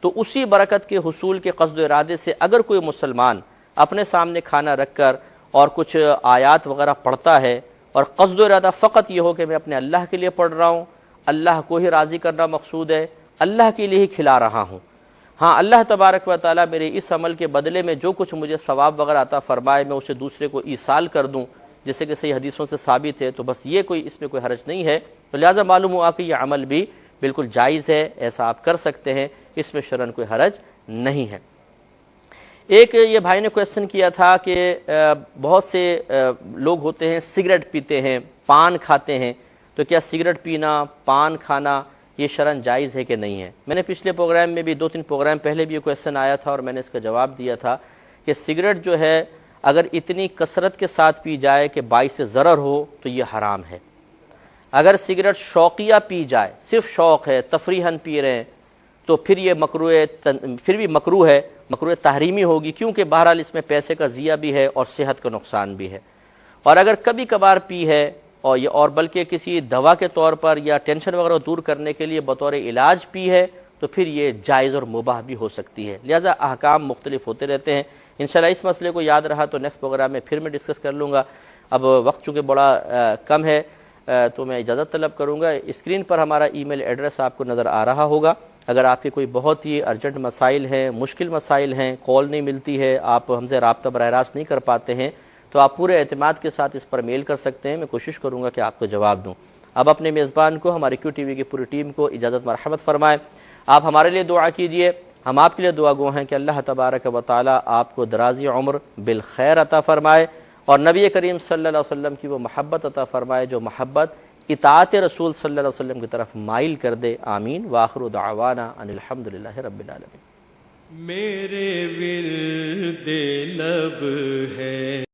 تو اسی برکت کے حصول کے قصد و ارادے سے اگر کوئی مسلمان اپنے سامنے کھانا رکھ کر اور کچھ آیات وغیرہ پڑھتا ہے اور قصد و ارادہ فقط یہ ہو کہ میں اپنے اللہ کے لیے پڑھ رہا ہوں، اللہ کو ہی راضی کرنا مقصود ہے، اللہ کے لیے ہی کھلا رہا ہوں۔ ہاں اللہ تبارک و تعالیٰ میرے اس عمل کے بدلے میں جو کچھ مجھے ثواب وغیرہ عطا فرمائے میں اسے دوسرے کو ایصال کر دوں، جیسے کہ صحیح حدیثوں سے ثابت ہے، تو بس یہ کوئی اس میں کوئی حرج نہیں ہے۔ تو لہٰذا معلوم ہوا کہ یہ عمل بھی بالکل جائز ہے، ایسا آپ کر سکتے ہیں، اس میں شرعاً کوئی حرج نہیں ہے۔ ایک یہ بھائی نے کویسچن کیا تھا کہ بہت سے لوگ ہوتے ہیں سگریٹ پیتے ہیں، پان کھاتے ہیں، تو کیا سگریٹ پینا، پان کھانا یہ شرعاً جائز ہے کہ نہیں ہے؟ میں نے پچھلے پروگرام میں بھی 2-3 پروگرام پہلے بھی یہ کویسچن آیا تھا اور میں نے اس کا جواب دیا تھا کہ سگریٹ جو ہے اگر اتنی کثرت کے ساتھ پی جائے کہ باعث ضرر ہو تو یہ حرام ہے۔ اگر سگریٹ شوقیہ پی جائے، صرف شوق ہے، تفریحاً پی رہے ہیں، تو پھر یہ پھر بھی مکروہ ہے، مکروہ تحریمی ہوگی، کیونکہ بہرحال اس میں پیسے کا ضیاع بھی ہے اور صحت کا نقصان بھی ہے۔ اور اگر کبھی کبھار پی ہے اور بلکہ کسی دوا کے طور پر یا ٹینشن وغیرہ دور کرنے کے لیے بطور علاج پی ہے، تو پھر یہ جائز اور مباح بھی ہو سکتی ہے۔ لہذا احکام مختلف ہوتے رہتے ہیں۔ انشاءاللہ اس مسئلے کو یاد رہا تو نیکسٹ پروگرام میں پھر میں ڈسکس کر لوں گا۔ اب وقت چونکہ بڑا کم ہے تو میں اجازت طلب کروں گا۔ اسکرین پر ہمارا ای میل ایڈریس آپ کو نظر آ رہا ہوگا۔ اگر آپ کے کوئی بہت ہی ارجنٹ مسائل ہیں، مشکل مسائل ہیں، کال نہیں ملتی ہے، آپ ہم سے رابطہ براہ راست نہیں کر پاتے ہیں، تو آپ پورے اعتماد کے ساتھ اس پر میل کر سکتے ہیں، میں کوشش کروں گا کہ آپ کو جواب دوں۔ اب اپنے میزبان کو، ہماری کیو ٹی وی کی پوری ٹیم کو اجازت مرحمت فرمائیں۔ آپ ہمارے لیے دعا کیجئے، ہم آپ کے لیے دعا گو ہیں کہ اللہ تبارک و تعالی آپ کو درازی عمر بالخیر عطا فرمائے اور نبی کریم صلی اللہ علیہ وسلم کی وہ محبت عطا فرمائے جو محبت اطاعت رسول صلی اللہ علیہ وسلم کی طرف مائل کر دے۔ آمین۔ وآخر دعوانا ان الحمدللہ رب العالمین۔ میرے ورد لب ہے